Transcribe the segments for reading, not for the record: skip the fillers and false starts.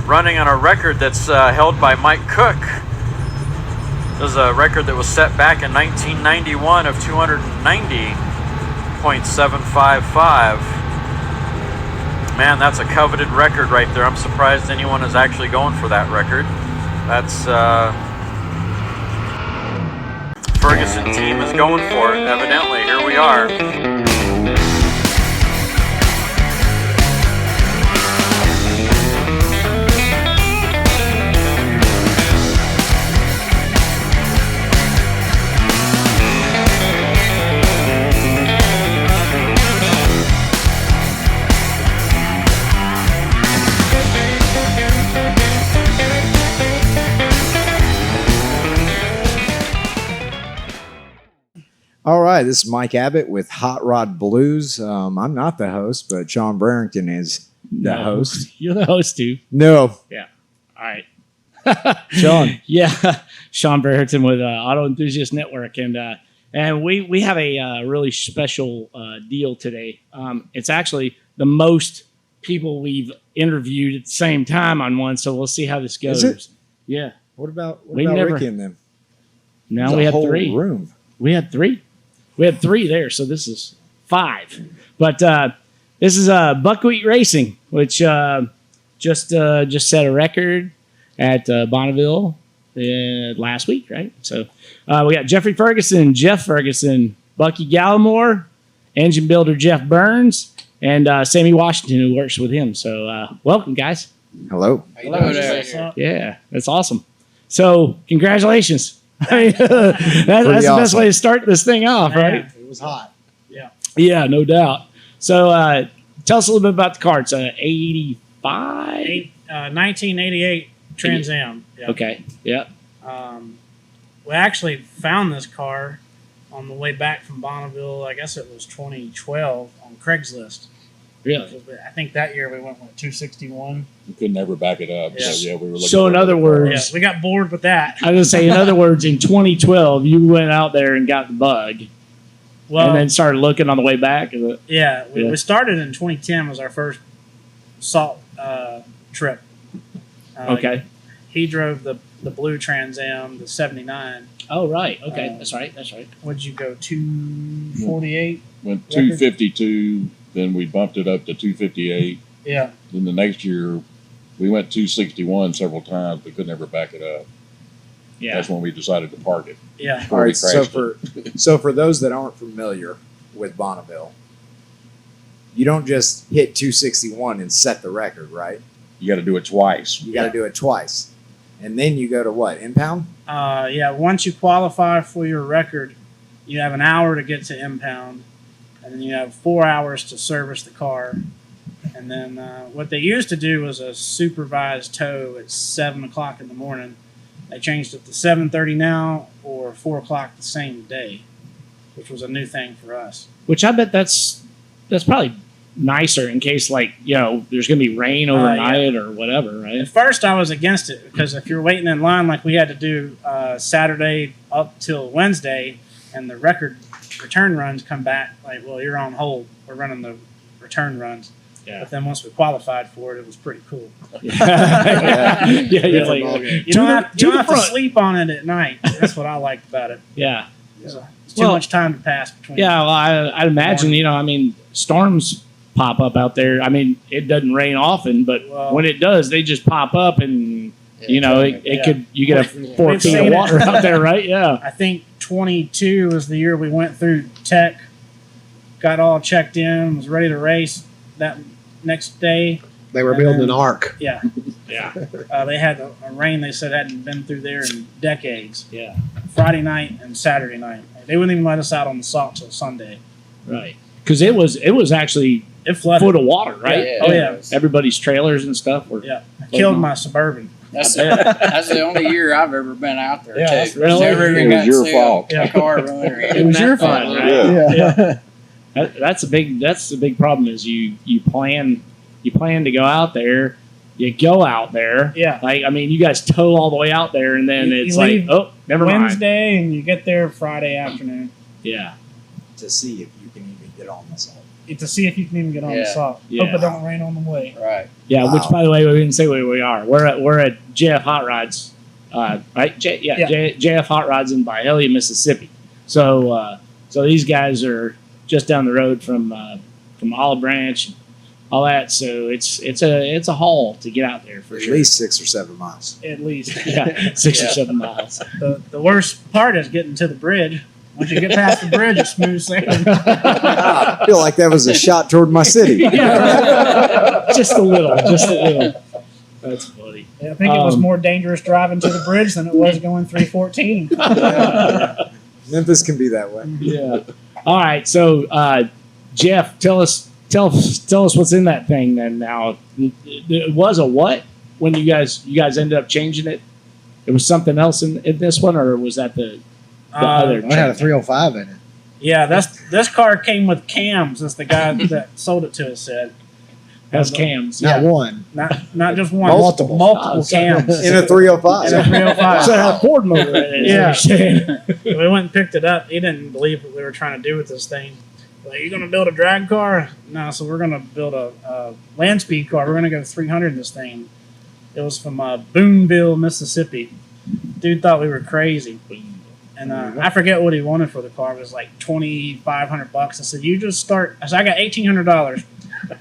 running on a record that's held by Mike Cook. This is a record that was set back in 1991 of 290.755. Man, that's a coveted record right there. I'm surprised anyone is actually going for that record. That's Ferguson team is going for it, evidently. Here we are. All right, this is Mike Abbott with Hot Rod Blues. I'm not the host, but Sean Barrington is the host. You're the host, too. No. Yeah. All right. Sean. Yeah. Sean Barrington with Auto Enthusiast Network. And we have a really special deal today. It's actually the most people we've interviewed at the same time on one, so we'll see how this goes. Is it? Yeah. What about Ricky and them? No, we had whole three. Room. We had three. We had three there, so this is five. But this is Buckwheat Racing, which just set a record at Bonneville last week, right? So we got Jeffery Ferguson, Jeff Ferguson, Bucky Gallimore, engine builder Jeff Burns, and Sammy Washington, who works with him. So welcome, guys. Hello. Hello there. Yeah, that's awesome. So congratulations. I mean, that's the best way to start this thing off, right? It was hot. Yeah, no doubt. So tell us a little bit about the car. It's a 85? 1988 Trans Am. Yeah. Okay, yeah. We actually found this car on the way back from Bonneville. I guess it was 2012 on Craigslist. Really? I think that year we went with 261. We could never back it up. Yeah. So, we were looking. So in other Yeah, words, we got bored with that. I was going to say, in other words, in 2012, you went out there and got the bug Well, and then started looking on the way back. yeah, we Yeah. started in 2010 was our first salt trip. Okay. He drove the blue Trans Am, the 79. Oh, right. Okay, that's right. What'd you go, 248? Went 252, then we bumped it up to 258. Yeah. Then the next year, we went 261 several times. We could never back it up. Yeah. That's when we decided to park it. Yeah. All right, so crashed for those that aren't familiar with Bonneville, you don't just hit 261 and set the record, right? You got to do it twice. You got to do it twice. And then you go to what, impound? Yeah, once you qualify for your record, you have an hour to get to impound, and then you have 4 hours to service the car. And then what they used to do was a supervised tow at 7 o'clock in the morning. They changed it to 7:30 now or 4 o'clock the same day, which was a new thing for us. Which I bet that's probably nicer in case, like, there's going to be rain overnight or whatever, right? At first, I was against it because if you're waiting in line like we had to do Saturday up till Wednesday, and the return runs come back, like, well, you're on hold. We're running the return runs. Yeah. But then once we qualified for it, it was pretty cool. Yeah, you're like, You don't have to front. sleep on it at night. That's what I liked about it. Yeah. It's too much time to pass between. Yeah, well, I'd imagine, storms pop up out there. I mean, it doesn't rain often, but when it does, they just pop up and, you get a 4 feet of water out there, right? Yeah. I think 22 was the year we went through tech, got all checked in, was ready to race that next day. They were building an ark. Yeah. Yeah. They had a rain they said hadn't been through there in decades. Yeah. Friday night and Saturday night. They wouldn't even let us out on the salt till Sunday. Right. Because it was actually It a flooded. foot of water, right? Yeah. Oh, yeah. Everybody's trailers and stuff were. Yeah. I killed my Suburban. That's the only year I've ever been out there. Yeah, too. really? Never even It was got your to see fault. a car run or It was your fault, right? Yeah. That's the big problem is you plan to go out there, you go out there. Yeah. Like, I mean, you guys tow all the way out there and then You it's like, leave oh, never mind. Wednesday and you get there Friday afternoon. Yeah. To see if you can even get on the salt. to see if you can even get on the Yeah. salt. Yeah. Hope it don't rain on the way. Right. Yeah, Wow. which by the way, we didn't say where we are. We're at JF Hot Rods, right? JF Hot Rods in Byhalia, Mississippi. So these guys are just down the road from Olive Branch, all that. So it's a haul to get out there for At sure. least 6 or 7 miles. At least. Yeah, 6 or Yeah. 7 miles. The worst part is getting to the bridge. Once you get past the bridge, it's smooth sailing. I feel like that was a shot toward my city. Just a little. That's funny. I think it was more dangerous driving to the bridge than it was going 314. Memphis can be that way. Yeah. All right. So, Jeff, tell us what's in that thing then. Now, it was a what when you guys ended up changing it? It was something else in this one, or was that the other? I had a 305 in it. Yeah, this car came with cams, as the guy that sold it to us said. Has cams. Not one. Not just one, Multiple. multiple Oh, so- cams. In a 305. In a 305. So it had a Ford motor in it. is what Yeah. you're saying. We went and picked it up. He didn't believe what we were trying to do with this thing. Like, you gonna build a drag car? No, so we're gonna build a land speed car. We're gonna go 300 in this thing. It was from Bonneville, Mississippi. Dude thought we were crazy. And I forget what he wanted for the car. It was like $2,500. I said, "You just start." I said, "I got $1,800."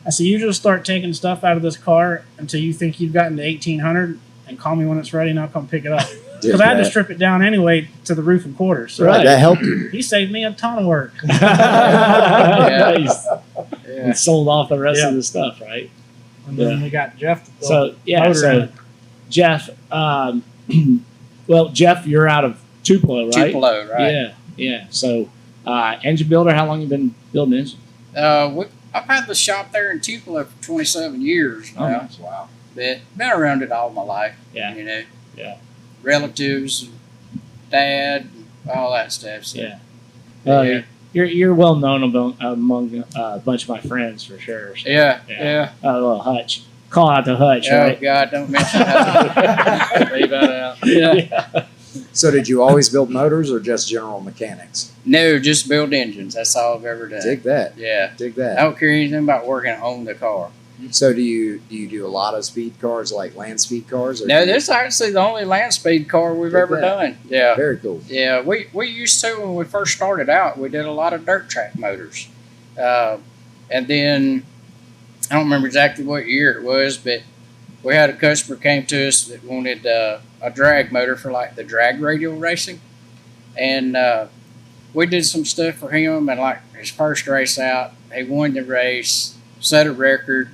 I said, "You just start taking stuff out of this car until you think you've gotten to 1,800, and call me when it's ready, and I'll come pick it up." Because I had to strip it down anyway to the roof and quarters. So Right, that helped you. he saved me a ton of work. Nice. Yeah. And sold off the rest Yeah. of the stuff, right? And then we got Jeff to build So yeah, motor in so it. Jeff, well, Jeff, you're out of Tupelo, right? Tupelo, right? Yeah. So engine builder, how long you been building engines? I've had the shop there in Tupelo for 27 years now. nice. Wow. But been around it all my life. Yeah. You know. Yeah. Relatives, dad, all that stuff. So. Yeah. Yeah. You're well known among a bunch of my friends for sure. So, Yeah. Yeah. Yeah. little Hutch. Call out to Hutch, Oh right? God, don't mention that. Leave that out. Yeah. So did you always build motors or just general mechanics? No, just build engines. That's all I've ever done. Dig that. Yeah. Dig I that. don't care anything about working on the car. So do you do a lot of speed cars like land speed cars? Or No, do you- this is actually the only land speed car we've Dig ever that. done. Yeah. Very cool. Yeah, we used to when we first started out. We did a lot of dirt track motors, and then I don't remember exactly what year it was, but we had a customer came to us that wanted a drag motor for like the drag radial racing, and we did some stuff for him. And like his first race out, he won the race, set a record,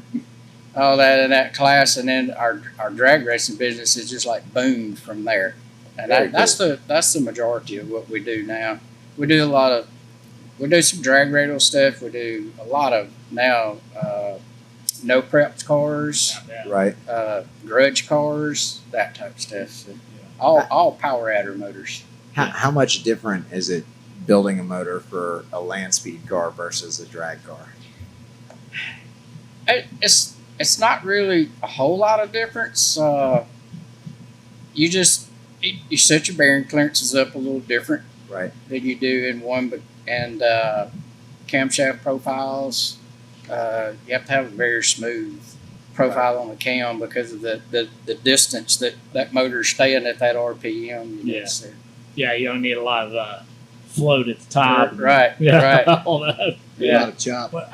all that in that class, and then our drag racing business is just like boomed from there. And Very that's the majority of what we do now. We do some drag radial stuff. We do a lot of now no prepped cars, Right. grudge cars, that type of stuff. So all power adder motors. How much different is it building a motor for a land speed car versus a drag car? It's not really a whole lot of difference. You set your bearing clearances up a little different Right. than you do in one, but and camshaft profiles. You have to have a very smooth profile on the cam because of the distance that motor's staying at that RPM. Yeah. So. Yeah, you don't need a lot of float at the top. Right. Yeah, Right. all that. A lot Yeah. of chop. But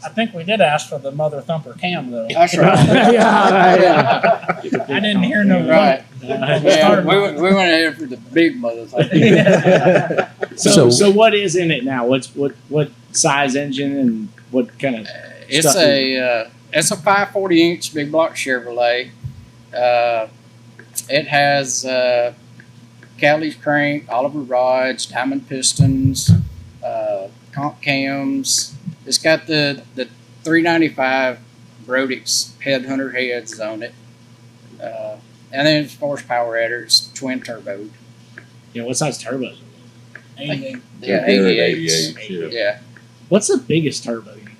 I think we did ask for the mother thumper cam though. That's right. Yeah. I didn't hear no Right. Started Yeah, we went ahead for the big motherfucker. So what is in it now? What size engine and what kind of It's stuff it's a 540-inch big block Chevrolet. It has Cowley's crank, Oliver rods, diamond pistons, comp cams. It's got the 395 Brodix headhunter heads on it. And then as far as power adder, it's twin turbo. what size turbos? anything. Yeah, They're at 88s. 88, Yeah. What's the biggest turbo you can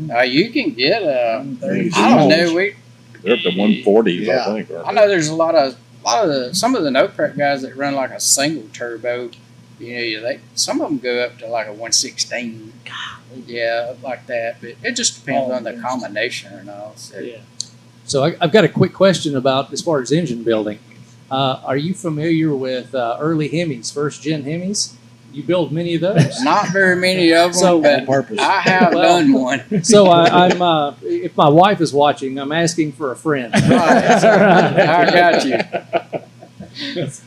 get? You can get I don't know. They're up to 140s, Yeah. I think. I know there's some of the no prep guys that run like a single turbo. some of them go up to like a 116. Yeah, like that. But it just depends on the combination and all. So. Yeah. So I've got a quick question about as far as engine building. Are you familiar with early Hemis, first gen Hemis? You build many of those. Not very many of them, So- but purpose. I have done one. So I'm if my wife is watching, I'm asking for a friend. Right. I got you.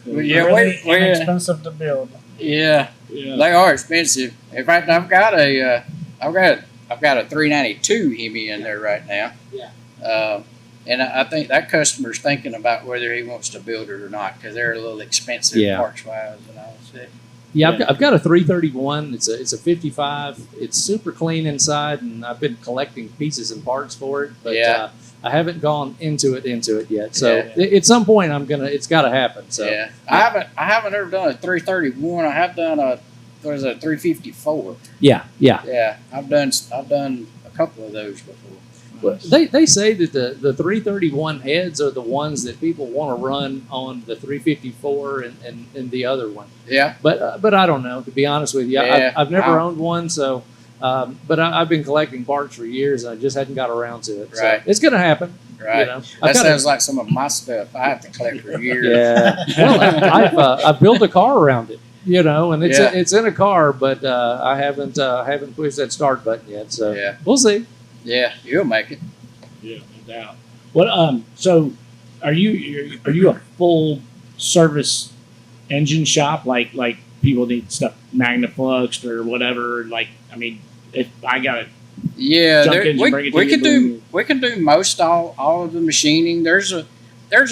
Well, yeah, really we inexpensive to build. yeah, Yeah. they are expensive. In fact, I've got a 392 Hemi in there right now. Yeah. And I think that customer's thinking about whether he wants to build it or not because they're a little expensive Yeah. parts wise and all that. Yeah, I've got a 331. It's a 55. It's super clean inside, and I've been collecting pieces and parts for it. But Yeah. I haven't gone into it yet. So Yeah. at some point, it's got to happen. So Yeah, I haven't ever done a 331. I have done a 354. yeah. Yeah, I've done a couple of those before. Well, they say that the 331 heads are the ones that people want to run on the 354 and the other one. Yeah, But I don't know, to be honest with you. Yeah. I've never owned one, so but I've been collecting parts for years, and I just hadn't got around to it. So Right. it's going to happen. right. You know, That I've got sounds like some of my stuff. I have to collect for years. yeah. Well, I've built a car around it, and it's Yeah. it's in a car, but I haven't pushed that start button yet. So Yeah. we'll see. Yeah, you'll make it. Yeah, no doubt. What so are you a full service engine shop like people need stuff magnafluxed or whatever? Like, I mean, if I got it, Yeah, Junk there, engine, bring it to we you, can boom. do most all of the machining. There's a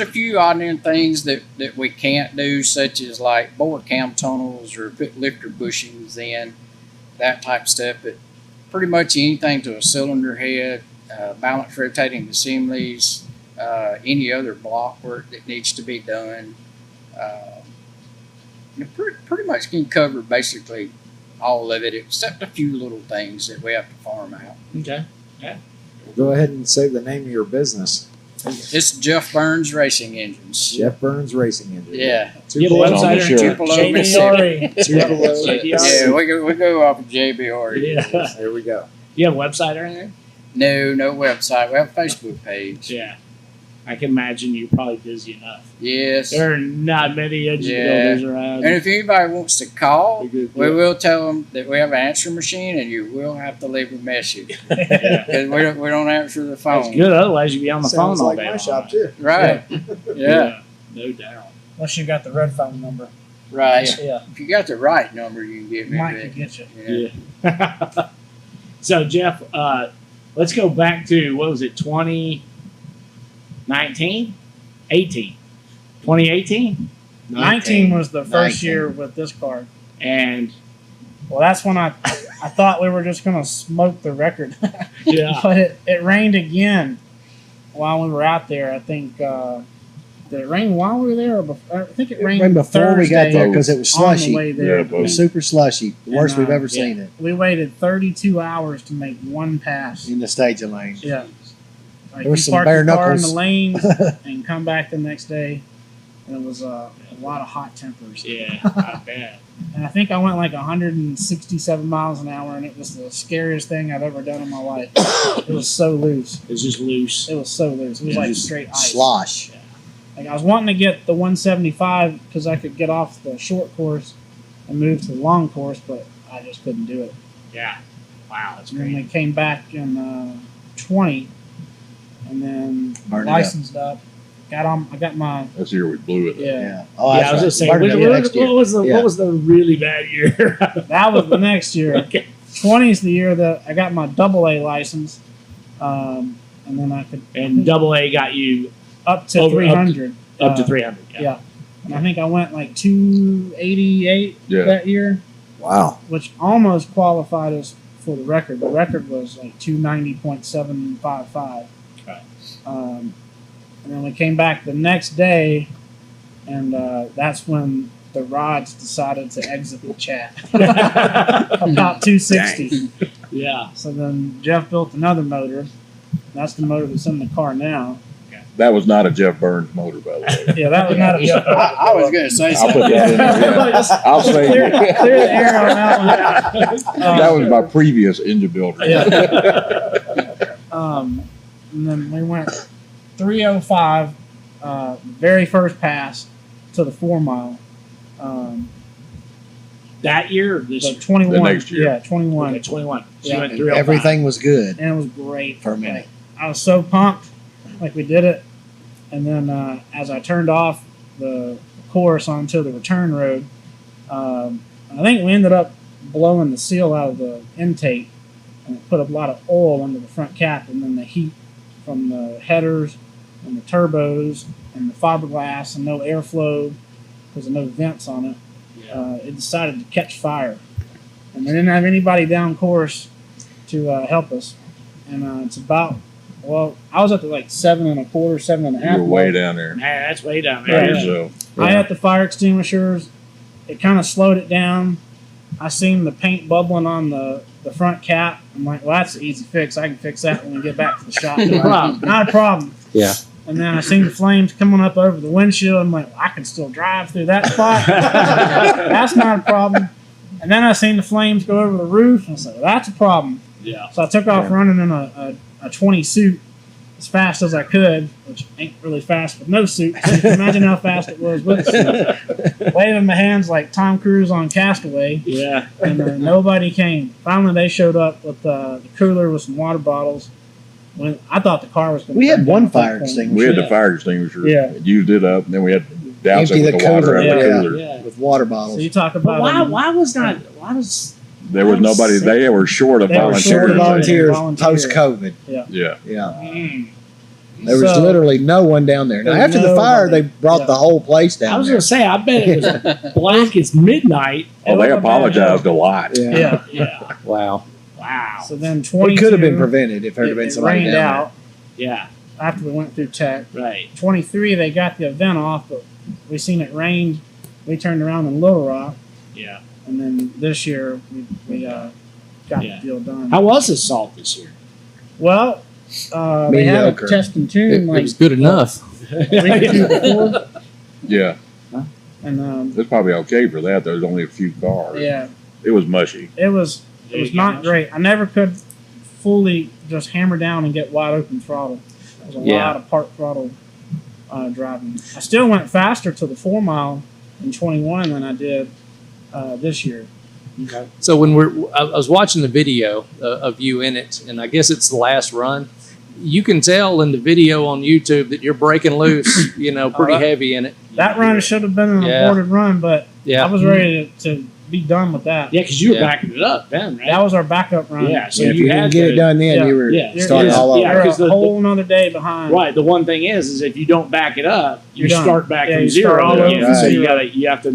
few odd end things that we can't do, such as like bore cam tunnels or put lifter bushings in, that type of stuff. But pretty much anything to a cylinder head, balance rotating assemblies, any other block work that needs to be done. Pretty much can cover basically all of it, except a few little things that we have to farm out. okay. Go ahead and say the name of your business. It's Jeff Burns Racing Engines. Jeff Burns Racing Engine. Yeah. You have a It's on website the or shirt. Tupelo, JBRE. Yeah, we go off of JBR. Yeah. There we go. You have a website or anything? No website. We have a Facebook page. Yeah. I can imagine you're probably busy enough. Yes. There are not many engine Yeah. builders around. And if anybody wants to call, Be good, we yeah. will tell them that we have an answering machine, and you will have to leave a message Yeah. because we don't answer the phone. That's good. Otherwise, you'd be on the phone Sounds all like day my long. shop too. Right. Yeah. No doubt. Unless you got the red phone number. Right. Yeah. If you got the right number, you can get me. Mike there. could get you. Yeah. Yeah. So, Jeff, let's go back to, what was it, 2019? 18. 2018? 19 was the first 19. year with this car. And, Well, that's when I thought we were just going to smoke the record. yeah. But it rained again while we were out there. I think did it rain while we were there? Or before? I think it rained before we got Thursday there because it was on the slushy. way there. Yeah, It both. was super slushy. The worst And, we've ever yeah. seen it We waited 32 hours to make one pass. in the staging lane. Yeah. Like There was you some park bare your car in the knuckles. lane and come back the next day. And it was a lot of hot tempers. Yeah, I bet. And I think I went like 167 miles an hour, and it was the scariest thing I've ever done in my life. It was so loose. It's just loose. It was so loose. It was Yeah, like Just straight ice. Slosh. Like I was wanting to get the 175 because I could get off the short course and move to the long course, but I just couldn't do it. Yeah. Wow, that's And then great. we came back in 20, and then Burned it licensed up. I got my That's the year we blew it. yeah. Yeah. Oh, Yeah, I was that's just right. saying, Burned it up next year. what was the Yeah. what was the really bad year? That was the next year. Okay. 20 is the year that I got my AA license, and then I could And AA got you up to Over- 300. up to 300. Yeah. And I think I went like 288 Yeah. that year, Wow. which almost qualified us for the record. The record was like 290.755. Right. And then we came back the next day, and that's when the rods decided to exit the chat. About 260. Yeah. So then Jeff built another motor. That's the motor that's in the car now. That was not a Jeff Burns motor, by the way. Yeah, that was not a joke. I was going to say I'll put something. that in there. Yeah. I'll say Clear the air on that one. that was my previous engine builder. And then we went 3:05, very first pass to the 4 mile. That year or this So year? 21. The next year. Yeah, 21. Okay, 21. So Yeah. you went 305. Everything was good. And it was great. For a minute. I was so pumped, like we did it. And then as I turned off the course onto the return road, I think we ended up blowing the seal out of the intake, and it put a lot of oil under the front cap, and then the heat from the headers and the turbos and the fiberglass and no airflow because of no vents on it. It decided to catch fire, and they didn't have anybody down course to help us. And it's about, well, I was up to like 7 1/4, 7 1/2. You were way down there. Man, that's way down By there. yourself. I had the fire extinguishers. It kind of slowed it down. I seen the paint bubbling on the front cap. I'm like, well, that's an easy fix. I can fix that when we get back to the shop. No problem. Not a problem. Yeah. And then I seen the flames coming up over the windshield. I'm like, well, I can still drive through that spot. That's not a problem. And then I seen the flames go over the roof. And I said, well, that's a problem. Yeah. So I took off running in a 20 suit as fast as I could, which ain't really fast with no suit. So you can imagine how fast it was with the suit. Waving my hands like Tom Cruise on Castaway, Yeah. and nobody came. Finally, they showed up with the cooler with some water bottles. When I thought the car was going to We had one fire extinguisher. We had the fire extinguisher. Yeah. Used it up, and then we had to douse Empty it with the the water cooler, out of the yeah. cooler. Yeah. with water So bottles. you talk But about why was There was nobody. They were short of They were volunteers. short of Volunteers Volunteers. post COVID. Yeah. Yeah. Mm. There was So- literally no one down there. Now, There's after the fire, nobody. they brought Yeah. the whole place down I was there. going to say, I bet it was black as midnight. Oh, they It was a bad apologized a lot. Yeah. Yeah. Yeah. Wow. Wow. So then 22. It could have been prevented if there had been It somebody rained down out Yeah. after we went through tech. Right. 23, they got the event off, but we seen it rained. We turned around in Little Rock, Yeah. and then this year we got Yeah. the deal done. How was the salt this year? Well, they had a Mediocre. test and It, tune it like was good enough. a week or two before, Yeah. and It's probably okay for that. There's only a few cars. yeah, It was mushy. it was There you not go. great. I never could fully just hammer down and get wide open throttle. There was a Yeah. lot of part throttle driving. I still went faster to the 4 mile in 21 than I did this year. So when I was watching the video of you in it, and I guess it's the last run. You can tell in the video on YouTube that you're breaking loose, pretty heavy in it. That run should have been an Yeah. aborted run, but Yeah. I was ready to be done with that. Yeah, because you were Yeah. backing it up then, right? That was our backup run. Yeah, so there. If you you had didn't get to- it done then, Yeah. you were Yeah. starting Yeah. all over. Yeah. You're 'cause a the- whole another day behind. Right. The one thing is if you don't back it up, you You're done. start back Yeah, from you zero start all again. over So from you zero. you have to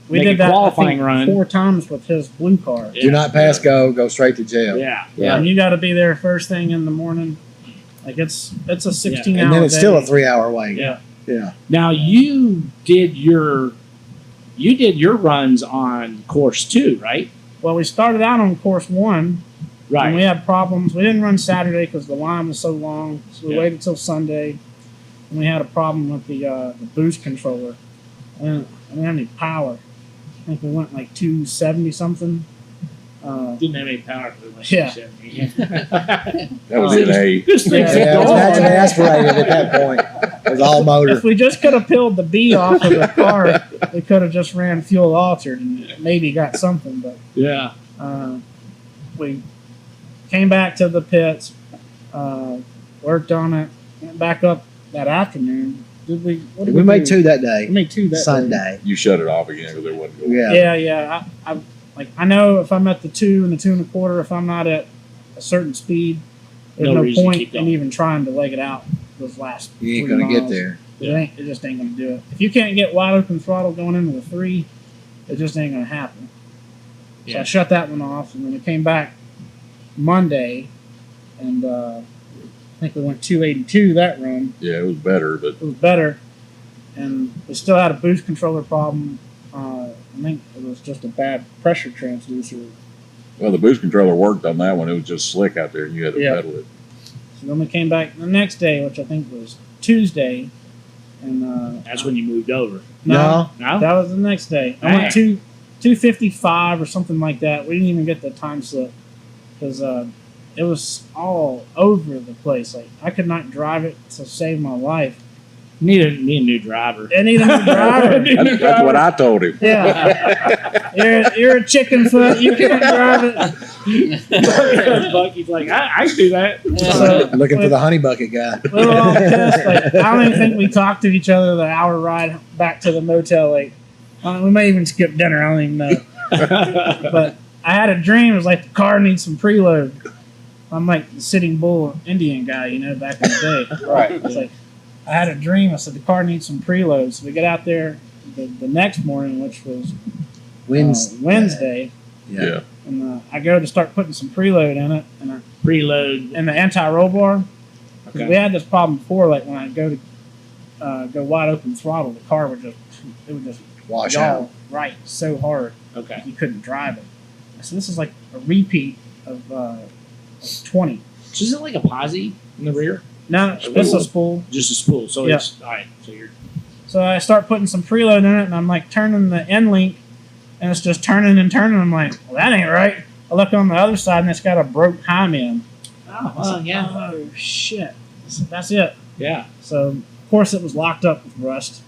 We make did a that qualifying I think, run. 4 times with his blue car. Yeah. Do not pass go straight to jail. Yeah. Yeah. And you got to be there first thing in the morning. Like it's a 16 hour And then it's day. still a 3-hour wait. Yeah. Yeah. Now you did your runs on course 2, right? Well, we started out on course 1. Right. And we had problems. We didn't run Saturday because the line was so long. So we Yeah. waited till Sunday. And we had a problem with the boost controller. And we didn't have any power. I think we went like 270 something. Didn't have any power for the Yeah. That was in a. This thing's Yeah, Yeah, it was gone. naturally aspirated at that point. It was all motor. If we just could have peeled the B off of the car, we could have just ran fuel altered and maybe got something. But Yeah. we came back to the pits, worked on it, went back up that afternoon. Did we? What did We made do? 2 that We day. made 2 that day. Sunday. You shut it off again because it wasn't going. Yeah. Yeah. I know if I'm at the 2 and the 2 1/4, if I'm not at a certain speed, there's No no, reason to point keep in going. even trying to leg it out those last. You ain't 3 going to get miles. there. It just ain't gonna do it. If you can't get wide open throttle going into the 3, it just ain't gonna happen. So Yeah. I shut that one off, and then we came back Monday, and I think we went 282 that run. Yeah, it was better, but It was better, and we still had a boost controller problem. I think it was just a bad pressure transducer. well, the boost controller worked on that one. It was just slick out there, and you had to Yeah. pedal it. So then we came back the next day, which I think was Tuesday, and That's when you moved over. No. No? that was the next day. I went 2:55 or something like that. We didn't even get the time slip because it was all over the place. Like I could not drive it to save my life. Need a new driver. I need a new driver. That's what I told him. Yeah, you're a chicken foot. You can't drive it. Bucky's like, I can do that. So, Looking for the honey bucket guy. we were all pissed. Like, I don't even think we talked to each other the hour ride back to the motel. Like, we may even skip dinner. I don't even know. But I had a dream. It was like the car needs some preload. I'm like the Sitting Bull Indian guy, back in the day. Right. It's like I had a dream. I said the car needs some preload. So we get out there the next morning, which was Wednesday. Yeah. And I go to start putting some preload in it, and I Preload. and the anti-roll bar. 'Cause Okay. we had this problem before, like when I go to go wide open throttle, the car would just Wash yaw out. right so hard Okay. you couldn't drive it. So this is like a repeat of 20. So is it like a posi in the rear? No, it's a spool. Just a spool. So Yeah. it's all right. So you're So I start putting some preload in it, and I'm like turning the end link, and it's just turning and turning. I'm like, well, that ain't right. I look on the other side, and it's got a broke high end. oh yeah. Oh shit! So that's it. Yeah. So of course it was locked up with rust.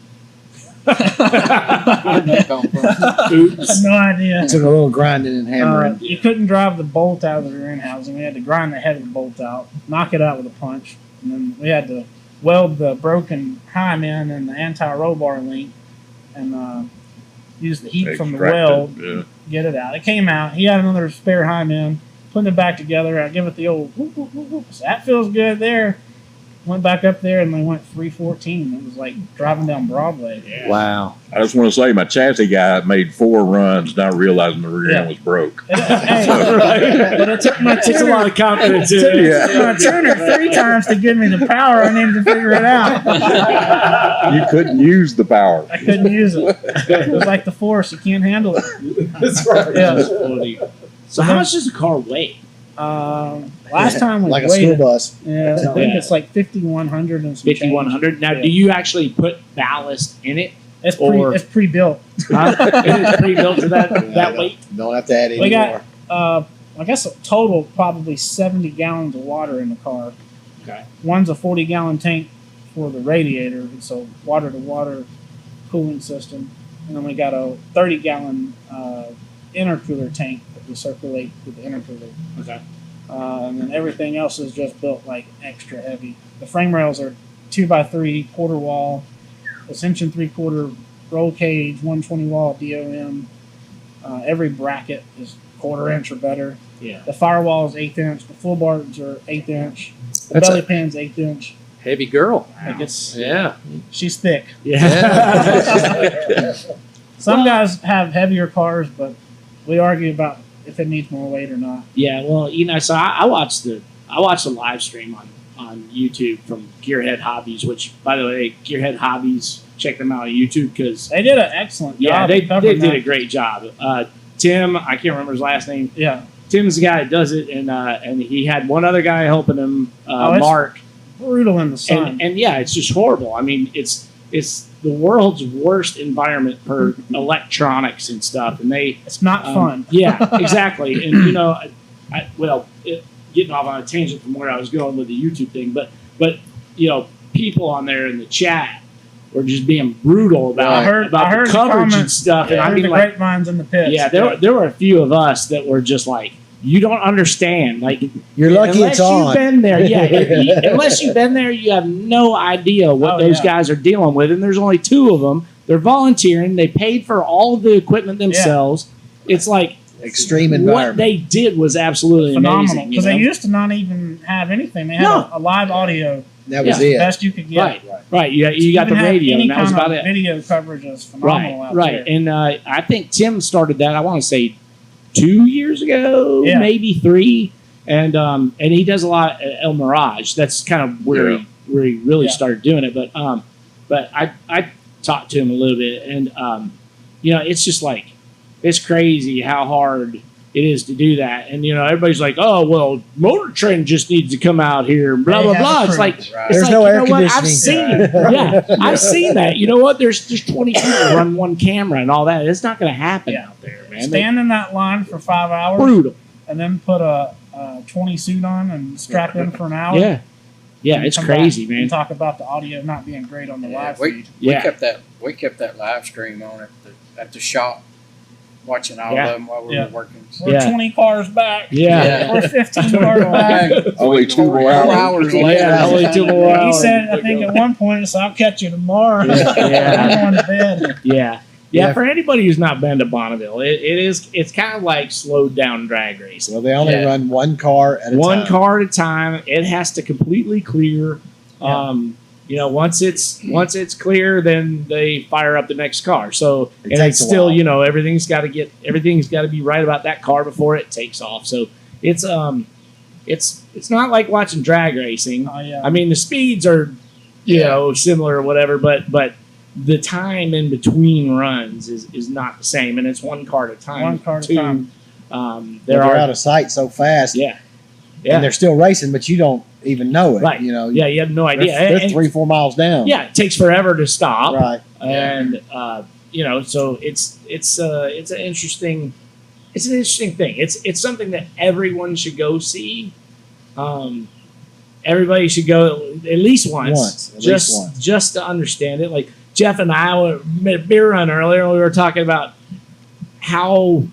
Where'd that come from? Oops. No idea. Took a little grinding and hammering. You couldn't drive the bolt out of the rear end housing. We had to grind the head of the bolt out, knock it out with a punch, and then we had to weld the broken high end and the anti-roll bar link, and use the heat from the weld, Yeah. get it out. It came out. He had another spare high end, putting it back together. I give it the old whoop, whoop, whoop, whoop. So that feels good there. Went back up there and they went 314. It was like driving down Broadway. Yeah. Wow. I just want to say my chassis guy made 4 runs, not realizing the rear end was broke. Hey, but it took my It's a tuner, lot of confidence in it it. took my tuner 3 times to give me the power I needed to figure it out. You couldn't use the power. I couldn't use it. It was like the Force. You can't handle it. That's right. Yeah. So how much does a car weigh? Last time we Like a weighed school it, bus. yeah, I think it's like 5,100 and some change. 5,100. Now, Yeah. do you actually put ballast in it? It's or- it's pre-built. Huh? It's pre-built to that weight? Don't have to add any We more. got I guess a total probably 70 gallons of water in the car. Okay. One's a 40-gallon tank for the radiator. It's a water-to-water cooling system, and then we got a 30-gallon intercooler tank that we circulate with the intercooler. Okay. And then everything else is just built like extra heavy. The frame rails are 2x3 quarter wall, it's 1 3/4 roll cage, 120 wall DOM. Every bracket is 1/4 inch or better. Yeah. The firewall is 1/8 inch. The full bars are 1/8 inch. The That's belly a- pan's 1/8 inch. Heavy girl. Like it's Yeah. she's thick. Yeah. Some guys have heavier cars, but we argue about if it needs more weight or not. Yeah, well, so I watched the live stream on YouTube from Gearhead Hobbies, which, by the way, Gearhead Hobbies, check them out on YouTube because They did an excellent job. yeah, they covering did that. a great job. Tim, I can't remember his last name. Yeah, Tim's the guy that does it, and he had one other guy helping him, it's Mark. brutal in the sun. And yeah, it's just horrible. I mean, it's the world's worst environment for electronics and stuff, and they it's not fun. Yeah, exactly. And getting off on a tangent from where I was going with the YouTube thing, but people on there in the chat were just being brutal about I heard the the coverage and comments, stuff. And I I heard mean, the like, grapevines in the pits. yeah, there were a few of us that were just like, you don't understand. Like, You're lucky unless it's you've on. been there, unless you've been there, you have no idea what Oh, those yeah. guys are dealing with. And there's only 2 of them. They're volunteering. They paid for all of the equipment themselves. It's like Extreme what environment. they did was absolutely phenomenal amazing. because they used to not even have anything. They had No. a live audio, That was the it. best you could get. Right. You got the Even have radio, any and that was kind about of it. Video coverage is phenomenal out Right. there. And I think Tim started that. I want to say 2 years ago, Yeah. maybe 3. And he does a lot at El Mirage. That's kind of where he really Yeah. started doing it. But I talked to him a little bit, and it's just like it's crazy how hard it is to do that. And everybody's like, oh well, Motor Trend just needs to come out here and blah They blah have blah. a It's crew. like Right. it's There's like, no you air know what? I've conditioning. seen it. Yeah, I've seen that. You know what? There's 20 people run one camera and all that. It's not going to happen Yeah. out there, man. Stand in that line for 5 hours Brutal. and then put a 20 suit on and strap in for an hour. Yeah, yeah, and it's come crazy, back man. And talk about the audio not being great on the live feed. Yeah. We kept that live stream on at the shop, watching all Yeah. of them while we Yeah. were working. We're Yeah. 20 cars back. Yeah. We're 15 cars back. Only 2 more 4 hours. hours Yeah, later. only 2 more He hours. said, I think at one point, so I'll catch you tomorrow. Yeah. I'm going to bed. Yeah. Yeah. Yeah, for anybody who's not been to Bonneville, it's kind of like slowed down drag racing. Well, they only Yeah. run one car at a One time. car at a time. It has to completely clear. Once it's clear, then they fire up the next car. So It and takes it's a still, while. everything's got to be right about that car before it takes off. So it's not like watching drag racing. Oh, yeah. I mean, the speeds are similar or whatever, but the time in between runs is not the same, and it's one car at a time. One car at a too. time. There They're are out of sight so fast, yeah. and they're still racing, but you don't even know it. Right. You know, Yeah, you have no idea. They're And- 3-4 miles down. yeah, it takes forever to stop, Right. and so it's an interesting thing. It's something that everyone should go see. Everybody should go at least once, At least once. just to understand it. Like Jeff and I made a beer run earlier, and we were talking about how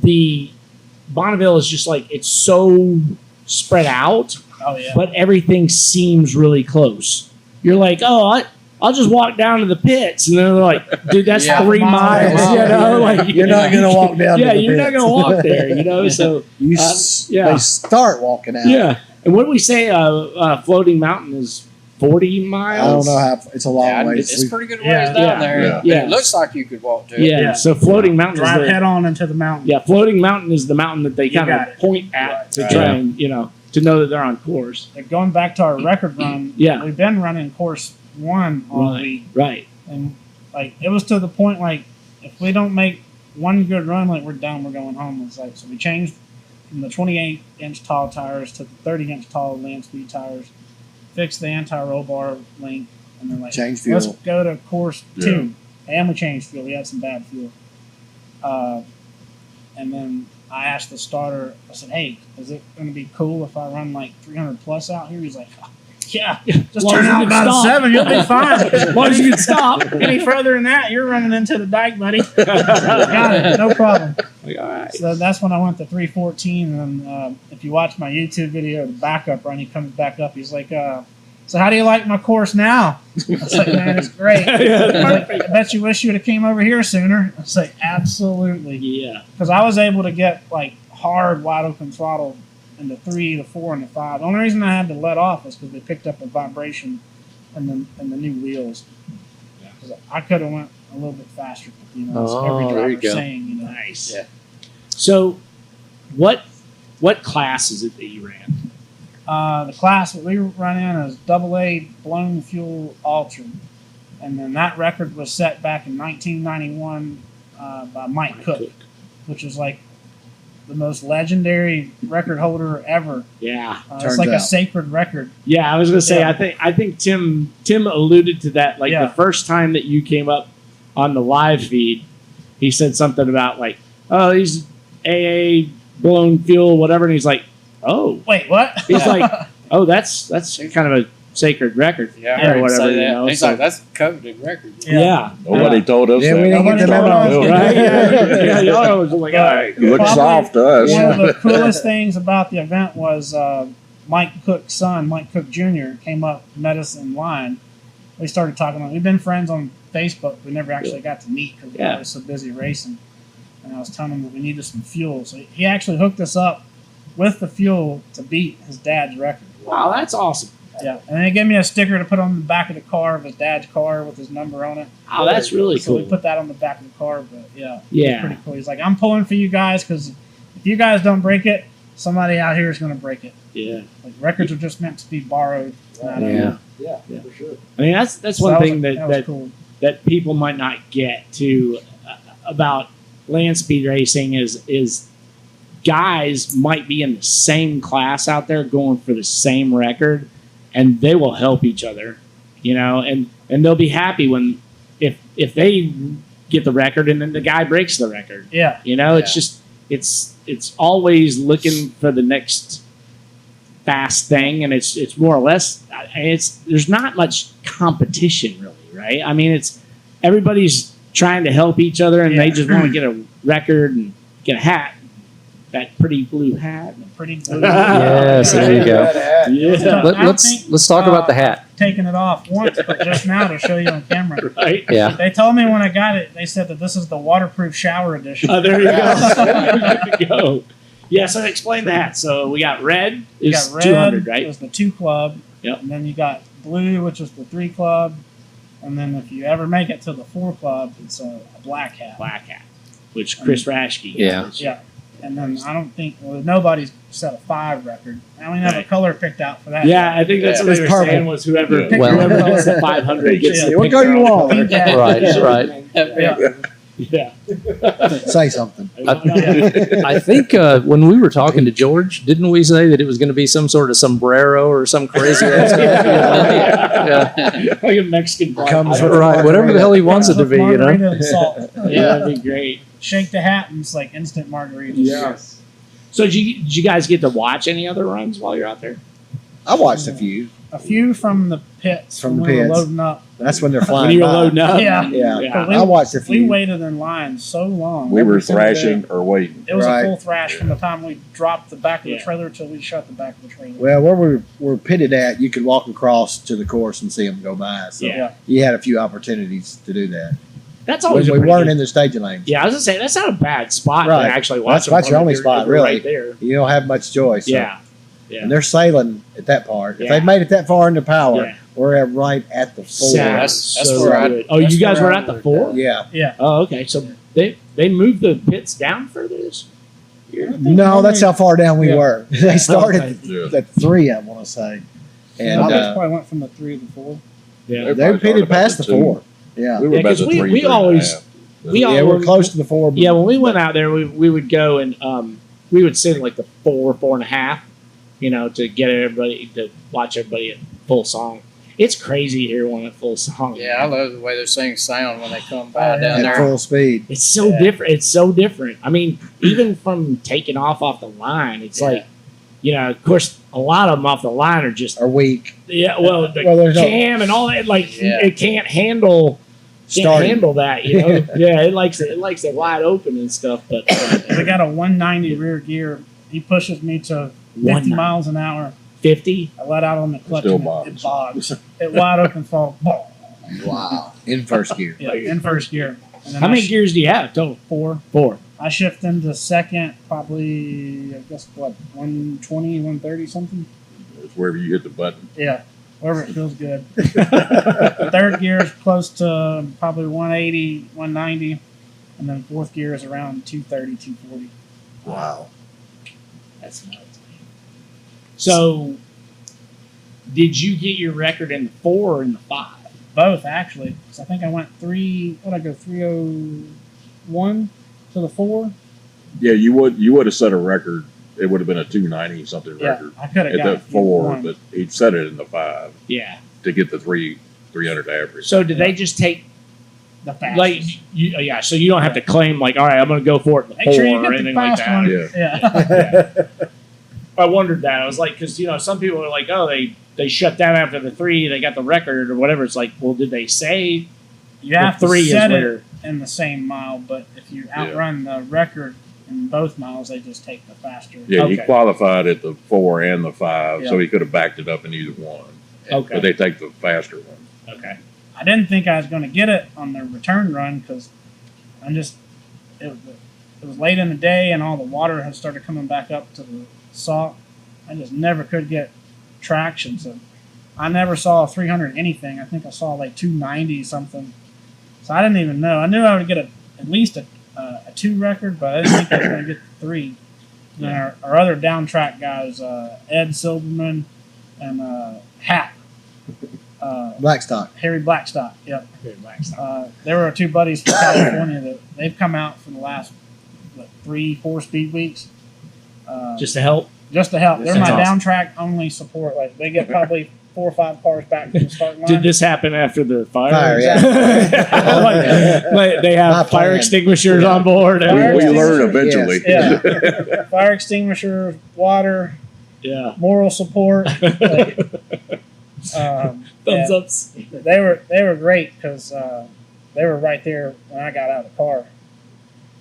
the Bonneville is just like it's so spread out, Oh, yeah. but everything seems really close. You're like, oh, I'll just walk down to the pits, and they're like, dude, that's Yeah. 3 miles. Like You're not going to walk down. yeah, to the you're not pits. gonna walk there. So You yeah. They start walking out. yeah. And what do we say? Floating Mountain is 40 miles. I don't know how. It's a long Yeah, ways. it's pretty good ways Yeah. down Yeah. there. Yeah. Yeah. It looks like you could walk to it. Yeah. Yeah. So Floating Mountain Drive is the, head on into the mountain. yeah. Floating Mountain is the mountain that they You kind got of it. point at to Right. try Yeah. and to know that they're on course. Like, going back to our record run, Yeah. we've been running course 1 all Right. week. Right. And, like, it was to the point, like, if we don't make one good run, like, we're done, we're going home. It's like, so we changed from the 28-inch tall tires to the 30-inch tall land speed tires, fixed the anti-roll bar link, and then, like, Change let's fuel. go to course 2. And we changed fuel. We had some bad fuel. And then I asked the starter, I said, hey, is it going to be cool if I run, like, 300 plus out here? He's like, yeah, just long turn as you out can about stop. a 7, you'll be fine. As long as you can stop. Any further than that, you're running into the dike, buddy. Got it, no problem. Like, all right. So that's when I went to 314. And if you watch my YouTube video, the backup run, he comes back up. He's like, so how do you like my course now? I was like, man, it's great. I bet you wish you would have came over here sooner. I was like, absolutely. Yeah. Because I was able to get, like, hard wide open throttle in the 3, the 4, and the 5. The only reason I had to let off is because they picked up a vibration in the new wheels. 'Cause I could have went a little bit faster, but, it's Oh, every there you driver go. saying, Nice. Yeah. So, what class is it that you ran? The class that we run in is AA blown fuel ultra, and then that record was set back in 1991 by Mike Cook, which is like the most legendary record holder ever. Yeah. It's Turns like a out. sacred record. Yeah, I was gonna say. Yeah. I think Tim alluded to that. Like Yeah. the first time that you came up on the live feed, he said something about like, oh, these AA blown fuel, whatever, and he's like, oh, Wait, what? he's like, oh, that's kind of a sacred record, Yeah, I or heard him whatever. say You that. know, He's so- like, that's a coveted record. yeah, Nobody told us Yeah, that. we didn't get the Nobody memo. told us. right. Yeah, y'all was like, all right, It looks Probably soft to us. One of the coolest things about the event was Mike Cook's son, Mike Cook Jr., came up, met us in line. We started talking about. We've been friends on Facebook. We never actually got to meet because Yeah. we were so busy racing. And I was telling him that we needed some fuel, so he actually hooked us up with the fuel to beat his dad's record. wow, that's awesome. Yeah, and they gave me a sticker to put on the back of the car of his dad's car with his number on it. Oh, that's really So we cool. put that on the back of the car, but yeah, Yeah. it's pretty cool. He's like, I'm pulling for you guys because if you guys don't break it, somebody out here is going to break it. Yeah, Like, records are just meant to be borrowed. not yeah. owned. Yeah, Yeah. for sure. I mean, that's So one was- thing was that cool. that people might not get to about land speed racing is guys might be in the same class out there going for the same record, and they will help each other, and they'll be happy when if they get the record and then the guy breaks the record. Yeah. It's just it's always looking for the next fast thing, and it's more or less there's not much competition really, right? I mean, it's everybody's trying to help each other, and they just want to get a record and get a hat, that pretty blue hat. Pretty blue. Yes, there you go. Yeah. Let's talk about the hat. Taking it off once, but just now to show you on camera. Right? Yeah. They told me when I got it, they said that this is the waterproof shower edition. Oh, there you go. There you go. Yeah, so explain the hat. So we got red You is got red, 200, right? It was the 2 club. Yep. And then you got blue, which is the 3 club. And then if you ever make it to the 4 club, it's a black hat. Black hat, which Chris Raschke. Yeah. Yeah. And then I don't think nobody's set a 5 record. I don't even have a Right. color picked out for that. Yeah, I think that's what they were purple. saying was whoever Well- gets the 500 gets Yeah. the What color you want? Pink hat. Right, Yeah. right. Yeah. Yeah. Say something. I think when we were talking to George, didn't we say that it was going to be some sort of sombrero or some crazy? Yeah. Like a Mexican bar. Comes Yeah, with- Right, whatever the hell he wants it to be, Margarita and salt. that'd be great. Shake the hat and it's like instant margarita. Yes. So did you guys get to watch any other runs while you're out there? I watched a few. A few from the pits From the when we were pits. loading up. That's when they're When flying you were by. loading up? Yeah. Yeah. Yeah. We- I watched a We few. waited in line so long. We were Every single day. thrashing or waiting. It was Right. a full thrash from the time we dropped the back of the Yeah. trailer till we shut the back of the trailer. Well, where we were pitted at, you could walk across to the course and see them go by. So Yeah. you had a few opportunities to do that. That's When always a we pretty weren't good- in the staging lanes. Yeah, I was gonna say that's not a bad spot Right. to actually watch. That's them your run only if spot, if you're really. Right there. You don't have much choice. So. Yeah. Yeah. And they're sailing at that part. If Yeah. they'd made it that far into power, Yeah. we're right at the 4. That's So where I- good. Oh, that's you guys where were I at the worked 4? Yeah. Yeah. Oh, okay. So they moved the pits down further this year. No, that's how far down we Yeah. were. They started Okay. Yeah. at 3, I want to say. And And probably went from the 3 to the 4. Yeah. They they probably pitted started past the about 4. Yeah. We were Yeah, about 'cause the we 3, 3 and a always- half. we Yeah, all we're were- close to the 4. But Yeah, when we went out there, we would go and we would sit at like the 4.5, to get everybody to watch everybody at full song. It's crazy here when at full song. Yeah, I love the way those things sound when they come by down at there. full speed. It's so different. It's so different. I mean, even from taking off the line, it's like, of course, a lot of them off the line are just Are weak. the Well, there's no- cam and all that. Like Yeah. it can't handle Starting. that. Yeah, it likes it wide open and stuff. But They got a 190 rear gear. He pushes me to 50 190. miles an hour. 50. I let out on the clutch Still and it bogs. bogs. It wide open fall. Boom. Wow. In first gear. Yeah, in first gear. And then How I many gears do you have total? 4. 4. I shift into second, probably, I guess, 120, 130 something? It's wherever you hit the button. Yeah, wherever it feels good. Third gear is close to probably 180, 190. And then fourth gear is around 230, 240. Wow. That's nuts. So, did you get your record in the 4 or in the 5? Both, actually. So I think I went 301 to the 4? Yeah, you would have set a record. It would have been a 290 something Yeah, record I could have at got that 4, but he'd set it in the 5 Yeah. to get the 300 average. So, did they just take the fastest. like so you don't have to claim like, all right, I'm going to go for it in the 4 Make sure you or get the anything like fast that. one. Yeah. Yeah. I wondered that. I was like, because some people are like, oh, they shut down after the 3, they got the record or whatever. It's like, well, did they say You have the 3 to is set it where? in the same mile, but if you outrun the record in both miles, they just take the faster. Yeah, he Okay. qualified at the 4 and the 5, so Yeah. he could have backed it up in either one. Okay. But they take the faster one. Okay. I didn't think I was going to get it on the return run because it was late in the day and all the water had started coming back up to the salt. I just never could get traction. So I never saw a 300 anything. I think I saw like 290 something. So I didn't even know. I knew I would get at least a 2 record, but I didn't think I was going to get the 3. And then our other down track guys, Ed Silverman and Hap. Blackstock. Harry Blackstock. Yep. There were two buddies from California that they've come out for the last 3-4 speed weeks. Just to help. Just to help. They're That's my awesome. down track only support. Like they get probably 4 or 5 cars back from the starting line. Did this happen after the fire? Fire, yeah. Like, they have My fire plan. extinguishers on board. Fire We And, learn eventually. Yeah. Fire extinguisher, water, yeah. moral support. Like, Thumbs yeah. ups. They were great because they were right there when I got out of the car.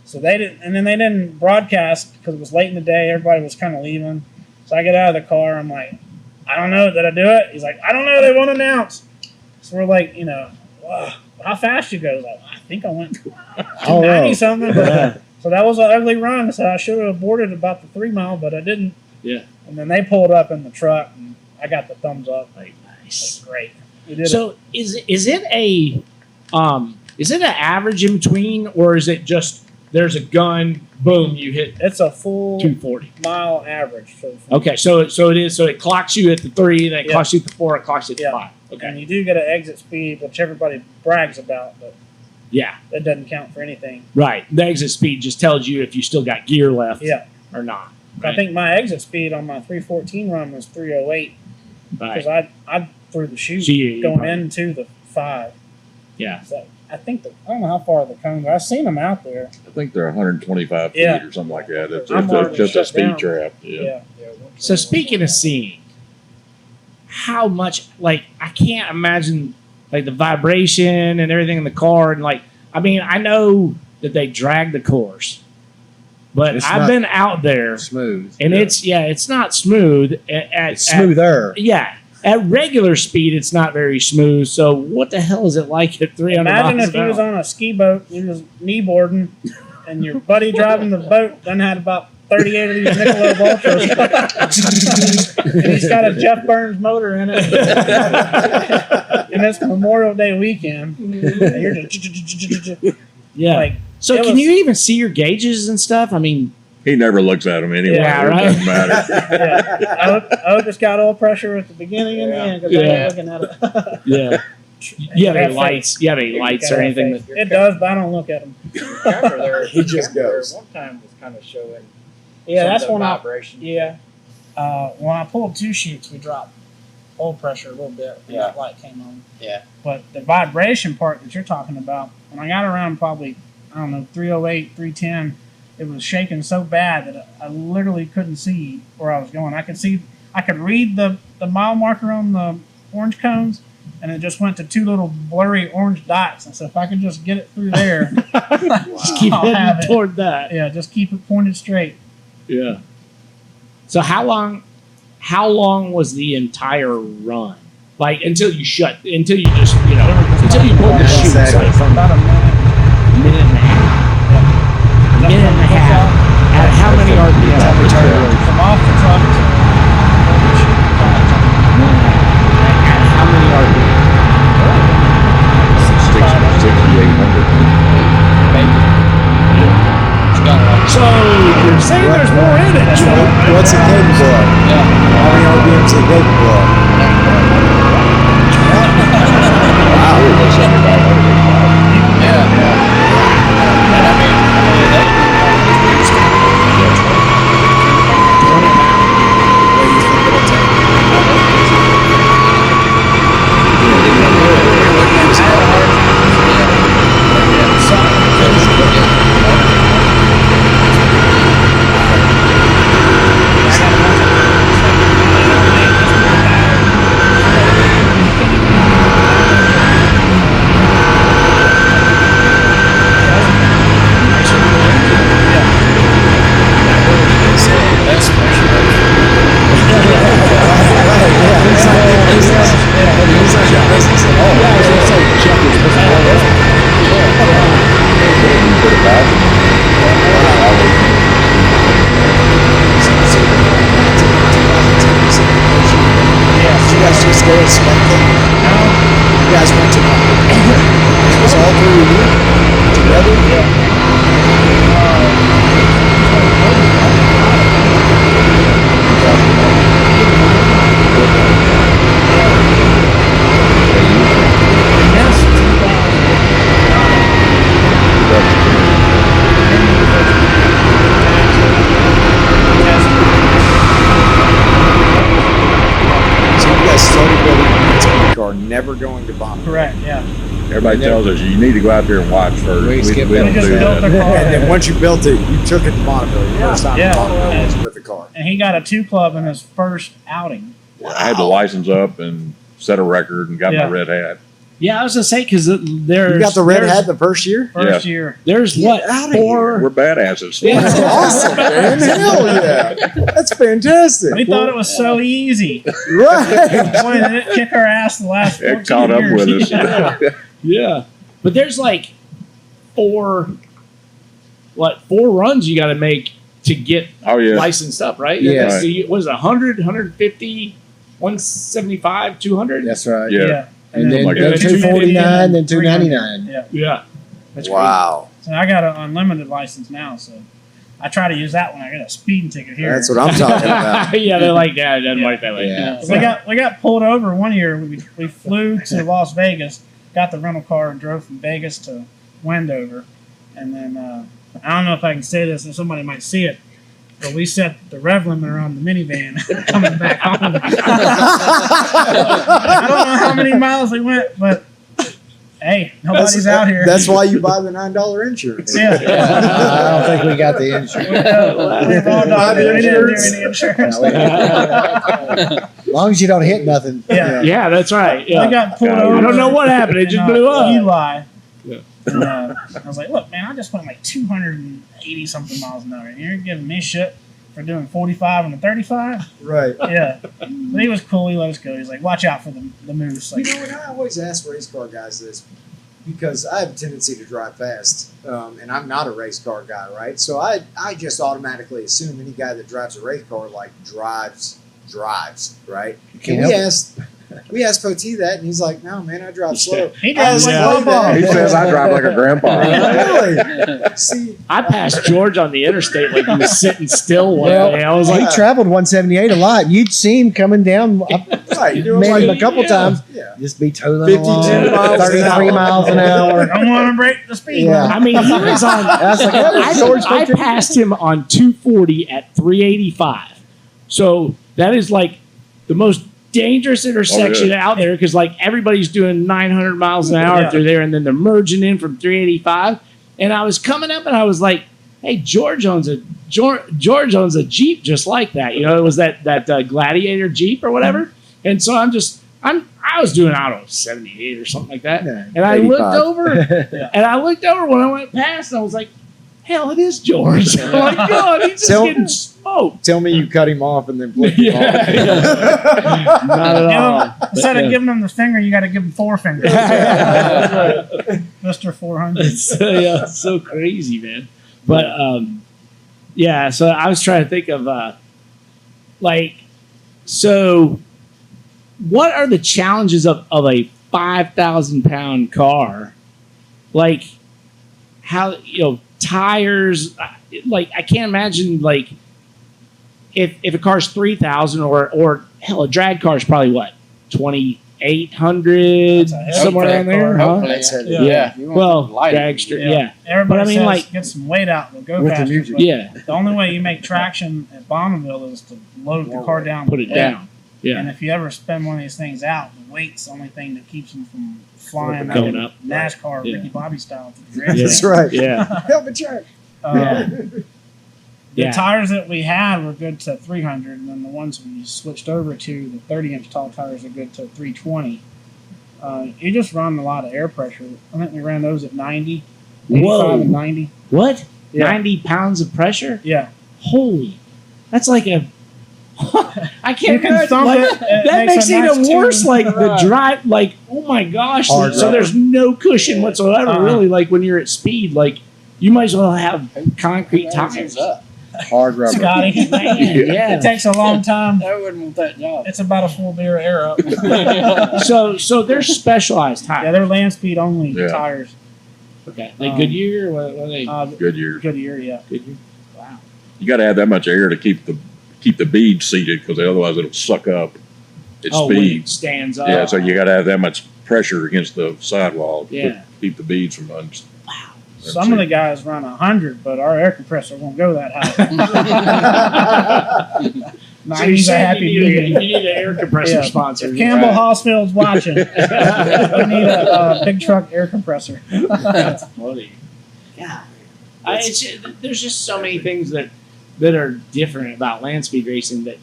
So they didn't, and then they didn't broadcast because it was late in the day. Everybody was kind of leaving. So I get out of the car. I'm like, I don't know. Did I do it? He's like, I don't know. They won't announce. So we're like, wow, how fast you go? He's like, I think I went 290 something. But, so that was an ugly run. So I should have aborted about the 3 mile, but I didn't. Yeah. And then they pulled up in the truck, and I got the thumbs up. Like, nice. Like, great. You did it. So is it an average in between, or is it just there's a gun, boom, you hit It's a full 240? mile average. Okay, so it is. So it clocks you at the 3, then it Yeah. clocks you at the 4, it clocks you at the Yeah. 5. And Okay. you do get an exit speed, which everybody brags about, but Yeah. that doesn't count for anything. Right. The exit speed just tells you if you still got gear left. Yeah. Or not. I think my exit speed on my 314 run was 308 because Right. I threw the chute Gee, going right. into the 5. Yeah. So I think I don't know how far the cones are. I've seen them out there. I think they're 125 feet Yeah. or something like that. It's, I'm it's already just a shut speed down. trap. Yeah. Yeah. So speaking of seeing, how much, like, I can't imagine, like, the vibration and everything in the car. And, like, I mean, I know that they drag the course, but It's I've not been out there, Smooth. and it's not smooth. It's smoother. At regular speed, it's not very smooth. So what the hell is it like at 300 Imagine miles if an he was hour? on a ski boat, he was kneeboarding, and your buddy driving the boat then had about 38 of these Michelob Ultras. And he's got a Jeff Burns motor in it. And it's Memorial Day weekend. And you're just Yeah. like, So it can was- you even see your gauges and stuff? I mean, He never looks at them anyway. Yeah, It right. doesn't matter. yeah. I hope it's got oil pressure at the beginning and the end because I Yeah. ain't looking at it. yeah. You have any Yeah, lights? You have any lights or anything? That, It does, but I don't look at them. Camera there, He just camera goes. One time was kind of showing. Yeah, some that's of the when I. vibration. Yeah. When I pulled 2 chutes, we dropped oil pressure a little bit when that light came on. Yeah. But the vibration part that you're talking about, when I got around probably, 308, 310, it was shaking so bad that I literally couldn't see where I was going. I could read the mile marker on the orange cones, and it just went to 2 little blurry orange dots. And so if I could just get it through there, just keep I'll have heading it. toward that. Yeah, just keep it pointed straight. Yeah. So how long was the entire run? Like until you just until you pulled the Yeah, chute, exactly. like from About a minute. minute and a half. Minute and a half. At how many RPMs? From off the truck to At how many RPMs? 6,800. So you're saying there's more in it? What's it capable of? How many RPMs is it capable of? never going to Bonneville. Correct. Yeah. Everybody tells us you need to go out there and watch first. We skip don't it. Just do built that. their car. And then once you built it, you took it to Bonneville. Your first time Yeah. to Bonneville was with the car. And he got a 2 club in his first outing. I had the license up and set a record and got Yeah. my red hat. Yeah, I was gonna say because there's You got the red hat the first year? First year. There's what outta four? We're badasses. Yeah. That's awesome, man. Hell yeah. That's fantastic. We thought it was so easy. Right. Boy, did it kick our ass the last 14 It caught up years. with us. Yeah. Yeah, but there's like four runs you got to make to get Oh yeah. licensed up, right? Yeah. So what is it, 100, 150, 175, 200? That's right. Yeah. And then Like go that. 249, then 299. Yeah. Yeah. That's Wow. So I got an unlimited license now, so I try to use that when I get a speeding ticket here. That's what I'm talking about. crazy. Yeah, they're like, yeah, it doesn't Yeah. work that way. Yeah. We got pulled over one year. We flew to Las Vegas, got the rental car, and drove from Vegas to Wendover. And then I don't know if I can say this, and somebody might see it, but we set the rev limiter on the minivan coming back home. I don't know how many miles we went, but hey, nobody's out here. That's why you buy the $9 insurance. Yeah. I don't think we got the insurance. We've all done it. We didn't do any insurance. As long as you don't hit nothing. Yeah. Yeah, that's right. We Yeah. got pulled I over. I don't know what happened. It just blew up. Eli. Yeah. And, I was like, look, man, I just went like 280 something miles an hour. And you're giving me shit for doing 45 and a 35? Right. Yeah. But he was cool. He let us go. He's like, watch out for the moose. You Like, know, and I always ask race car guys this because I have a tendency to drive fast, and I'm not a race car guy, right? So I just automatically assume any guy that drives a race car like drives, right? Can't And help we asked Poti that, and he's like, "No, man, I drive slow." he I drives was like like, Bobo. He says I drive like a grandpa. Really? See, I passed George on the interstate like he was sitting still one Well, day. I was He like, traveled 178 a lot. You'd see him coming down. right? You know, Met him like, a couple times. yeah. Just be tooling 52 along. miles an 33 hour. miles an hour. Don't want to break the speed. Yeah. limit. I mean, he was on. I was like, that was George I Victor. passed him on 240 at 385. So that is like the most dangerous intersection out there because like everybody's doing 900 miles an hour Yeah. through there, and then they're merging in from 385. And I was coming up, and I was like, "Hey, George owns a Jeep just like that. You know, it was that Gladiator Jeep or whatever." And so I was doing, I don't know, 78 or something like that. Yeah, And I 85. looked over, and I looked over when I went past, and I was like, hell, it is George. I'm like, God, he's just Tell- getting smoked. Tell me you cut him off and then flipped him Yeah, off. Not at all. Instead But, of giving him the finger, you got to give him 4 fingers. Mr. 400. It's yeah, it's so crazy, man. But yeah, so I was trying to think of so what are the challenges of a 5,000 pound car? Like how, tires, like I can't imagine like if a car's 3,000 or hell, a drag car is probably what, 2,800 That's a heavy somewhere around there, huh? Hopefully, That's heavy. yeah. You want Well, something lighter. dragster, Yeah. yeah. Everybody But I mean, says like- get some weight out and go With the faster. music. but Yeah, The only way you make traction at Bonneville is to load the car down. put it with weight. down. Yeah. And if you ever spin one of these things out, the weight's the only thing that keeps them from flying Going like up. NASCAR, Yeah. Ricky Bobby style. To the grid. Yeah. That's right. Yeah. Help me check. The Yeah. tires that we had were good to 300, and then the ones we switched over to, the 30-inch tall tires, are good to 320. You just run a lot of air pressure. I think we ran those at 90, 85 Whoa. and 90. What? Yeah. 90 pounds of pressure? Yeah. Holy. That's like a. I can't You can imagine, thump like, it. It that makes a it nice even worse. tune. Like the drive, like, oh my gosh. Hard So rubber. there's no cushion whatsoever, Uh-huh. really. Like when you're at speed, like you might as well have concrete tires. Hard rubber. Scotty. Man, It yeah. takes a long time. I wouldn't want that job. It's about a full beer air up. So they're specialized Yeah, tires. they're land speed only Yeah. tires. Okay. They Goodyear? What are they? Good year. Goodyear, yeah. Goodyear. Wow. You got to have that much air to keep the bead seated because otherwise it'll suck up its Oh, when speed. it stands up. Yeah, so you got to have that much pressure against the sidewall to Yeah. keep the beads from Some of the guys run 100, but our air compressor won't go that high. So you're 90's a saying happy you need, medium. you need an air compressor Yeah. sponsor. If Campbell Hossfield's watching, we need a big truck air compressor. That's funny. Yeah. There's just so many things that are different about land speed racing that,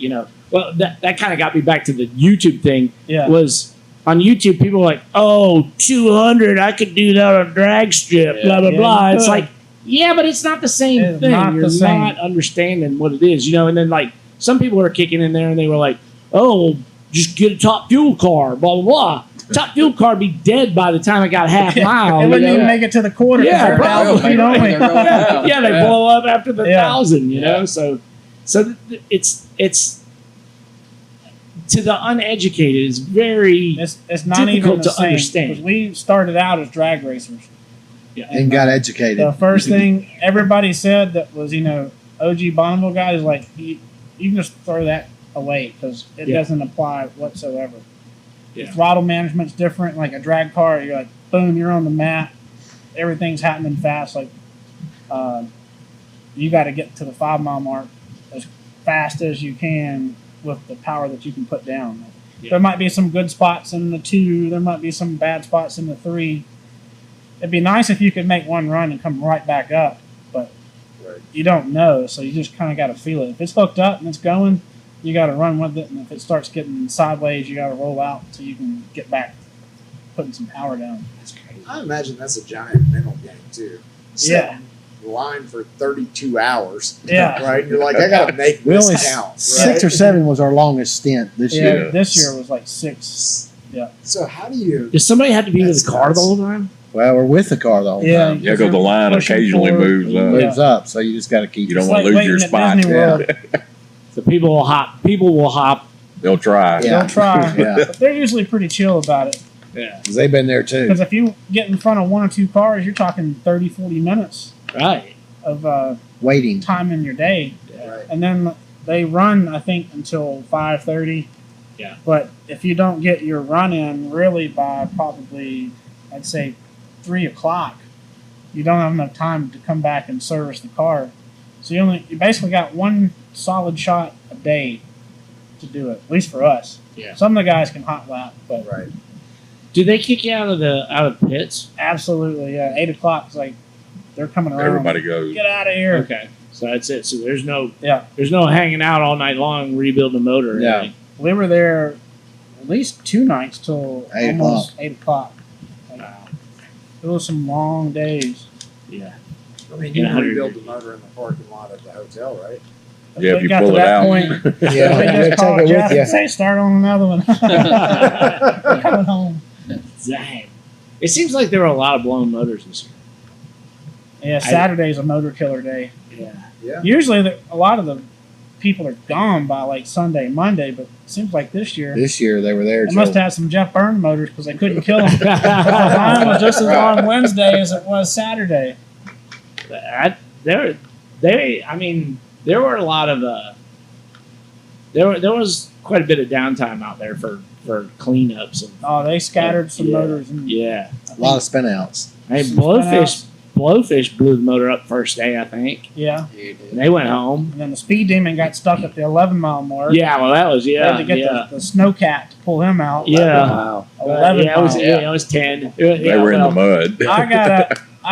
well, that kind of got me back to the YouTube thing. Yeah. Was on YouTube, people were like, oh, 200, I could do that on a drag strip, blah, blah, Yeah, blah. you It's could. like, yeah, but it's not the same It's thing. not You're the same. not understanding what it is, and then like some people were kicking in there and they were like, oh, well, just get a top fuel car, blah, blah, blah. Top fuel car would be dead by the time I got half mile. It wouldn't even make it to the quarter. Yeah, because they're probably. 1,000 feet only. Yeah, they blow up after the Yeah. 1,000, So it's to the uneducated, it's very It's not even difficult the to same. understand. Because we started out as drag racers. And got educated. The first thing everybody said that was, OG Bonneville guys, like, you can just throw that away because it doesn't apply whatsoever. Yeah. The throttle management's different. Like a drag car, you're like, boom, you're on the mat. Everything's happening fast. Like, you got to get to the 5 mile mark as fast as you can with the power that you can put down. Yeah. There might be some good spots in the 2. There might be some bad spots in the 3. It'd be nice if you could make one run and come right back up, but you don't know, so you just kind of got to feel it. If it's hooked up and it's going, you got to run with it, and if it starts getting sideways, you got to roll out so you can get back putting some power down. That's crazy. I imagine that's a giant mental game too. Yeah. Line for 32 hours. Yeah. Right? You're like, I got to make We this only count. Right? 6 or 7 was our longest stint this Yeah, year. this year was like 6. So how do you? Does somebody have to be with That's the car nuts. the whole time? Well, we're with the car the whole Yeah. time. Yeah, because the line Pushing occasionally forward. moves It up. moves up, so you just got to keep. You don't It's want to like lose your waiting spot. at Disney World. So people will hop. People will hop. They'll try. Yeah. They'll try, Yeah. but they're usually pretty chill about it. Yeah. 'Cause they've been there too. Because if you get in front of 1 or 2 cars, you're talking 30, 40 minutes Right. of Waiting. time in your day. Right. And then they run, I think, until 5:30. Yeah. But if you don't get your run in really by probably, I'd say 3 o'clock, you don't have enough time to come back and service the car. So you basically got one solid shot a day to do it. At least for us. Yeah. Some of the guys can hot lap, but Right. Do they kick you out of the pits? absolutely, yeah. 8 o'clock is like they're coming around. Everybody goes. Get out of here. Okay. So that's it. So there's no Yeah. hanging out all night long rebuilding the motor. or Yeah. anything. We were there at least 2 nights till 8 almost 8 o'clock. Wow. It was some long days. Yeah. I mean, In you 100 rebuild the motor in the parking lot at the hotel, right? Yeah, if They you got pull to it that out. point, Yeah, they you just called take it Jeff with and say, start on another one. We're coming home. Dang. It seems like there were a lot of blown motors this year. Yeah, Saturday's a motor killer day. Yeah. Yeah. Usually, a lot of the people are gone by like Sunday, Monday, but it seems like this year This year they were there. they must till- have some Jeff Byrne motors because they couldn't kill them. The line was just as long Wednesday as it was Saturday. There were a lot of there was quite a bit of downtime out there for cleanups and Oh, they scattered some Yeah. motors. And yeah. a lot of spin outs. Hey, Some Blowfish blew the motor up first day, I think, yeah. and they went home. And then the Speed Demon got stuck at the 11 mile mark. Yeah, well, that was They had to get the Snowcat to pull him out. Yeah. Wow. 11 yeah, it was, mile. yeah, it was 10. They were in the mud. I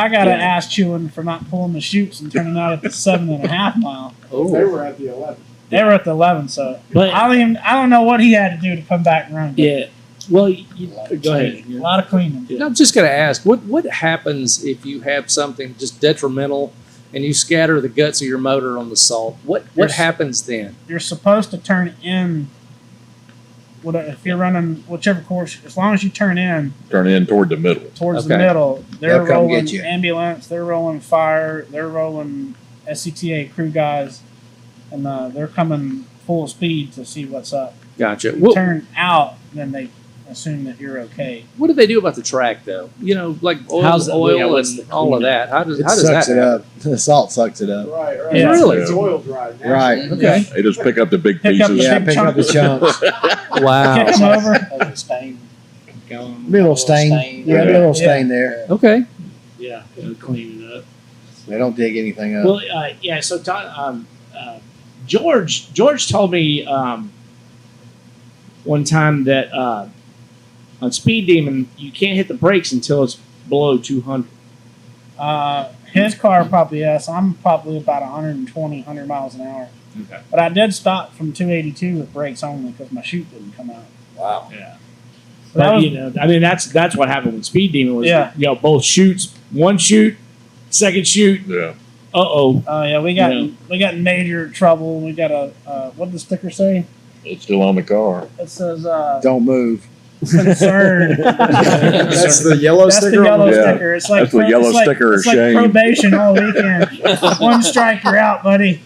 got Yeah. an ass chewing for not pulling the chutes and turning out at the 7.5 mile. They were at the 11. They were at the 11, so But I don't know what he had to do to come back and run. yeah, well, go ahead. A lot of cleaning. Yeah. I'm just going to ask, what happens if you have something just detrimental and you scatter the guts of your motor on the salt? What Yes. happens then? You're supposed to turn in. If you're running whichever course, as long as you turn in Turn in toward the middle. towards the Okay. middle, they're They'll come rolling get you. ambulance, they're rolling fire, they're rolling SCTA crew guys, and they're coming full speed to see what's up. Gotcha. You What, turn out, then they assume that you're okay. what do they do about the track, though? You know, like How's oil the- yeah, and what's the all of cleanup? that. How does It that sucks it happen? up. The salt sucks it up. Right, right. Yeah. Really? It's oiled right now. Right. Okay. They just pick up the big Pick up pieces. the Yeah, big pick up the chunks. Wow. Kick them over. Be a little stain. Yeah, be a little stain there. Okay. Yeah, clean it up. They don't dig anything up. Well, yeah. So George told me one time that on Speed Demon you can't hit the brakes until it's below 200. His car probably, yes. I'm probably about 120, 100 miles an hour. Okay. But I did stop from 282 with brakes only because my chute didn't come out. Wow. Yeah. So that But was- you know, I mean, that's what happened with Speed Demon was Yeah. you know, both shoots, one shoot, second shoot. Yeah. Oh yeah, we got Yeah. we got in major trouble. We got a what did the sticker say? It's still on the car. It says Don't move. concerned. That's the yellow That's sticker. the yellow on the- Yeah. sticker. It's like That's the yellow it's like- sticker of It's like shame. probation all weekend. One strike, you're out, buddy.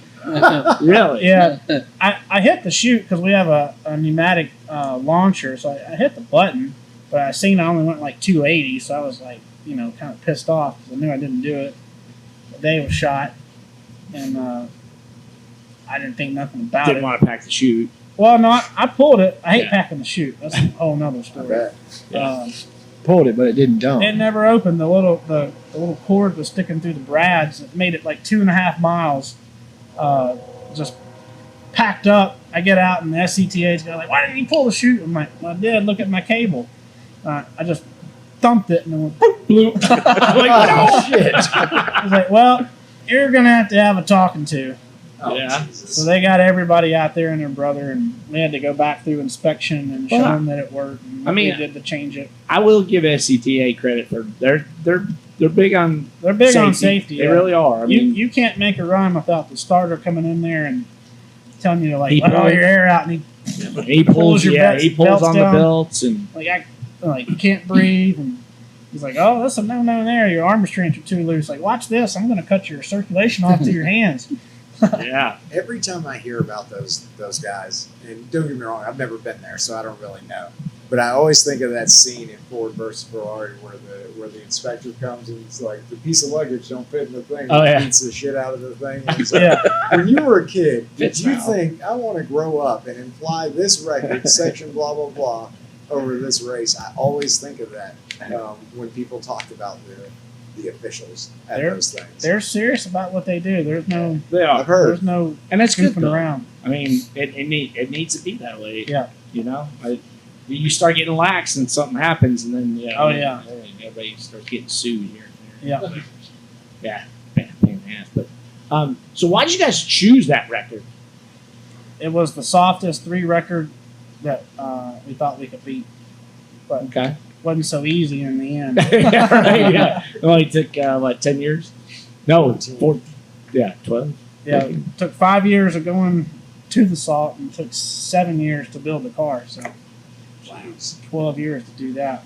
Really? Yeah, I hit the chute because we have a pneumatic launcher, so I hit the button, but I seen I only went like 280, so I was like, you know, kind of pissed off because I knew I didn't do it. The day was shot, and I didn't think nothing about Didn't it. want to pack the chute. Well, no, I pulled it. I hate Yeah. packing the chute. That's a whole nother I story. bet. Pulled it, but it didn't dump. It never opened. The little cord was sticking through the brads. It made it like 2.5 miles. Just packed up. I get out and the SCTA's going like, "Why didn't you pull the chute?" I'm like, "Well, I did. Look at my cable." I just thumped it and then went boop, bloop. I'm like, "No shit." I was like, "Well, you're gonna have to have a talking to." Oh, Yeah. Jesus. So they got everybody out there and their brother, and we had to go back through inspection and show Well, them that it worked. And what I mean, we did to change it. I will give SCTA credit for they're big on They're big on safety. They yeah. really are. I You mean, you can't make a run without the starter coming in there and telling you to like He let all pulled- your air out, and he pulls your yeah, belts- he pulls belts on down. the belts and like you can't breathe, and he's like, "Oh, that's a no there. Your arm restraints are too loose. Like, watch this. I'm going to cut your circulation off to your hands." yeah. Every time I hear about those guys, and don't get me wrong, I've never been there, so I don't really know. But I always think of that scene in Ford versus Ferrari where the inspector comes and it's like the piece of luggage don't fit in the thing. Oh, and yeah. beats the shit out of the thing. And it's like, Yeah, when you were a kid, did Fits you now. think I want to grow up and fly this record section blah blah blah over this race? I always think of that when people talk about the officials at They're- those things. they're serious about what they do. There's no They are. I've heard. there's no And that's good goofing though. around. I mean, it needs to be that way. Yeah. You know, you start getting lax and something happens, and then Oh, yeah. everybody starts getting sued here and there. Yeah. Yeah, pain in the ass. But so why did you guys choose that record? It was the softest 3 record that we thought we could beat, but Okay. wasn't so easy in the end. yeah, right, yeah. It only took 10 years? No, 4. Yeah, 12. Yeah, it took 5 years of going to the salt and took 7 years to build the car. So 12 years to do that.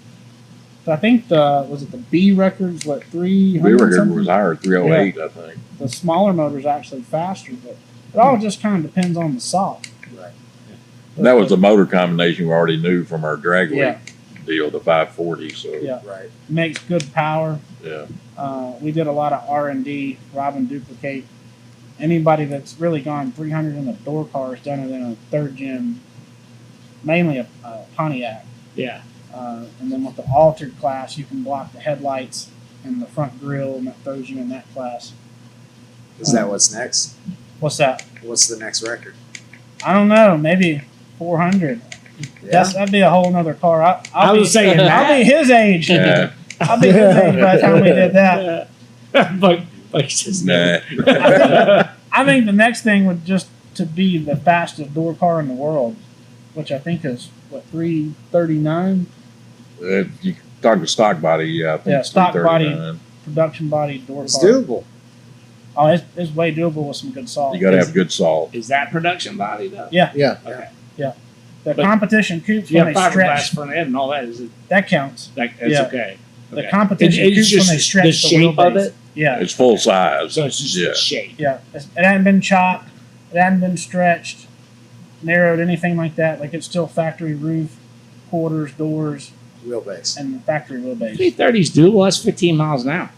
So I think was it the B record's what 300 We record something? was higher, 308, I think. The smaller motor's actually faster, but it all just kind of depends on the salt. Right. That was the motor combination we already knew from our drag weight Yeah. deal, the 540. So Yeah. Right. Makes good power. yeah. We did a lot of R&D, rob and duplicate. Anybody that's really gone 300 in a door car has done it in a 3rd gen, mainly a Pontiac. Yeah. And then with the altered class, you can block the headlights and the front grille, and that throws you in that class. Is that what's next? What's that? What's the next record? I don't know. Maybe 400. Yeah. That'd be a whole nother car. I was saying I'll that. be his age. Yeah. I'll be his age by the time we did that. but just Nah. I think the next thing would just to be the fastest door car in the world, which I think is what 339 If you talk to stock body, yeah, I think Yeah, it's stock body. 339. production body door It's car. doable. Oh, it's way doable with some good salt. You got to have good salt. Is that production body though? Yeah. Yeah. Okay. The But- competition coupes Yeah, when they fiberglass stretch. front end and all that. Is it? That counts. That's Yeah. okay. The Okay. competition It's coupes just when they stretch the the shape of wheelbase. it. Yeah, It's full size. So it's just Yeah. the shape. yeah. It hadn't been chopped. It hadn't been stretched, narrowed, anything like that. Like it's still factory roof, quarters, doors, Wheelbase. and the factory wheelbase. 330 is doable. That's 15 miles an hour.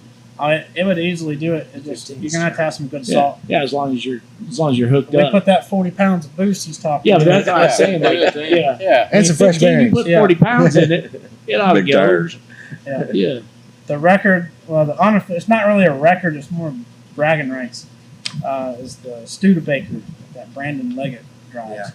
It would easily do it. It just, 15 you're gonna have to have some good Yeah. salt. Yeah, as long as you're hooked We up. put that 40 pounds of boost he's talking. Yeah, but about. that's what I was saying. Like, yeah. Yeah. And some fresh You bearings. put Yeah. 40 pounds in it. It ought to Big go. tires. Yeah. Yeah. The record. Well, it's not really a record. It's more bragging rights. is the Studebaker that Brandon Leggett drives. Yeah.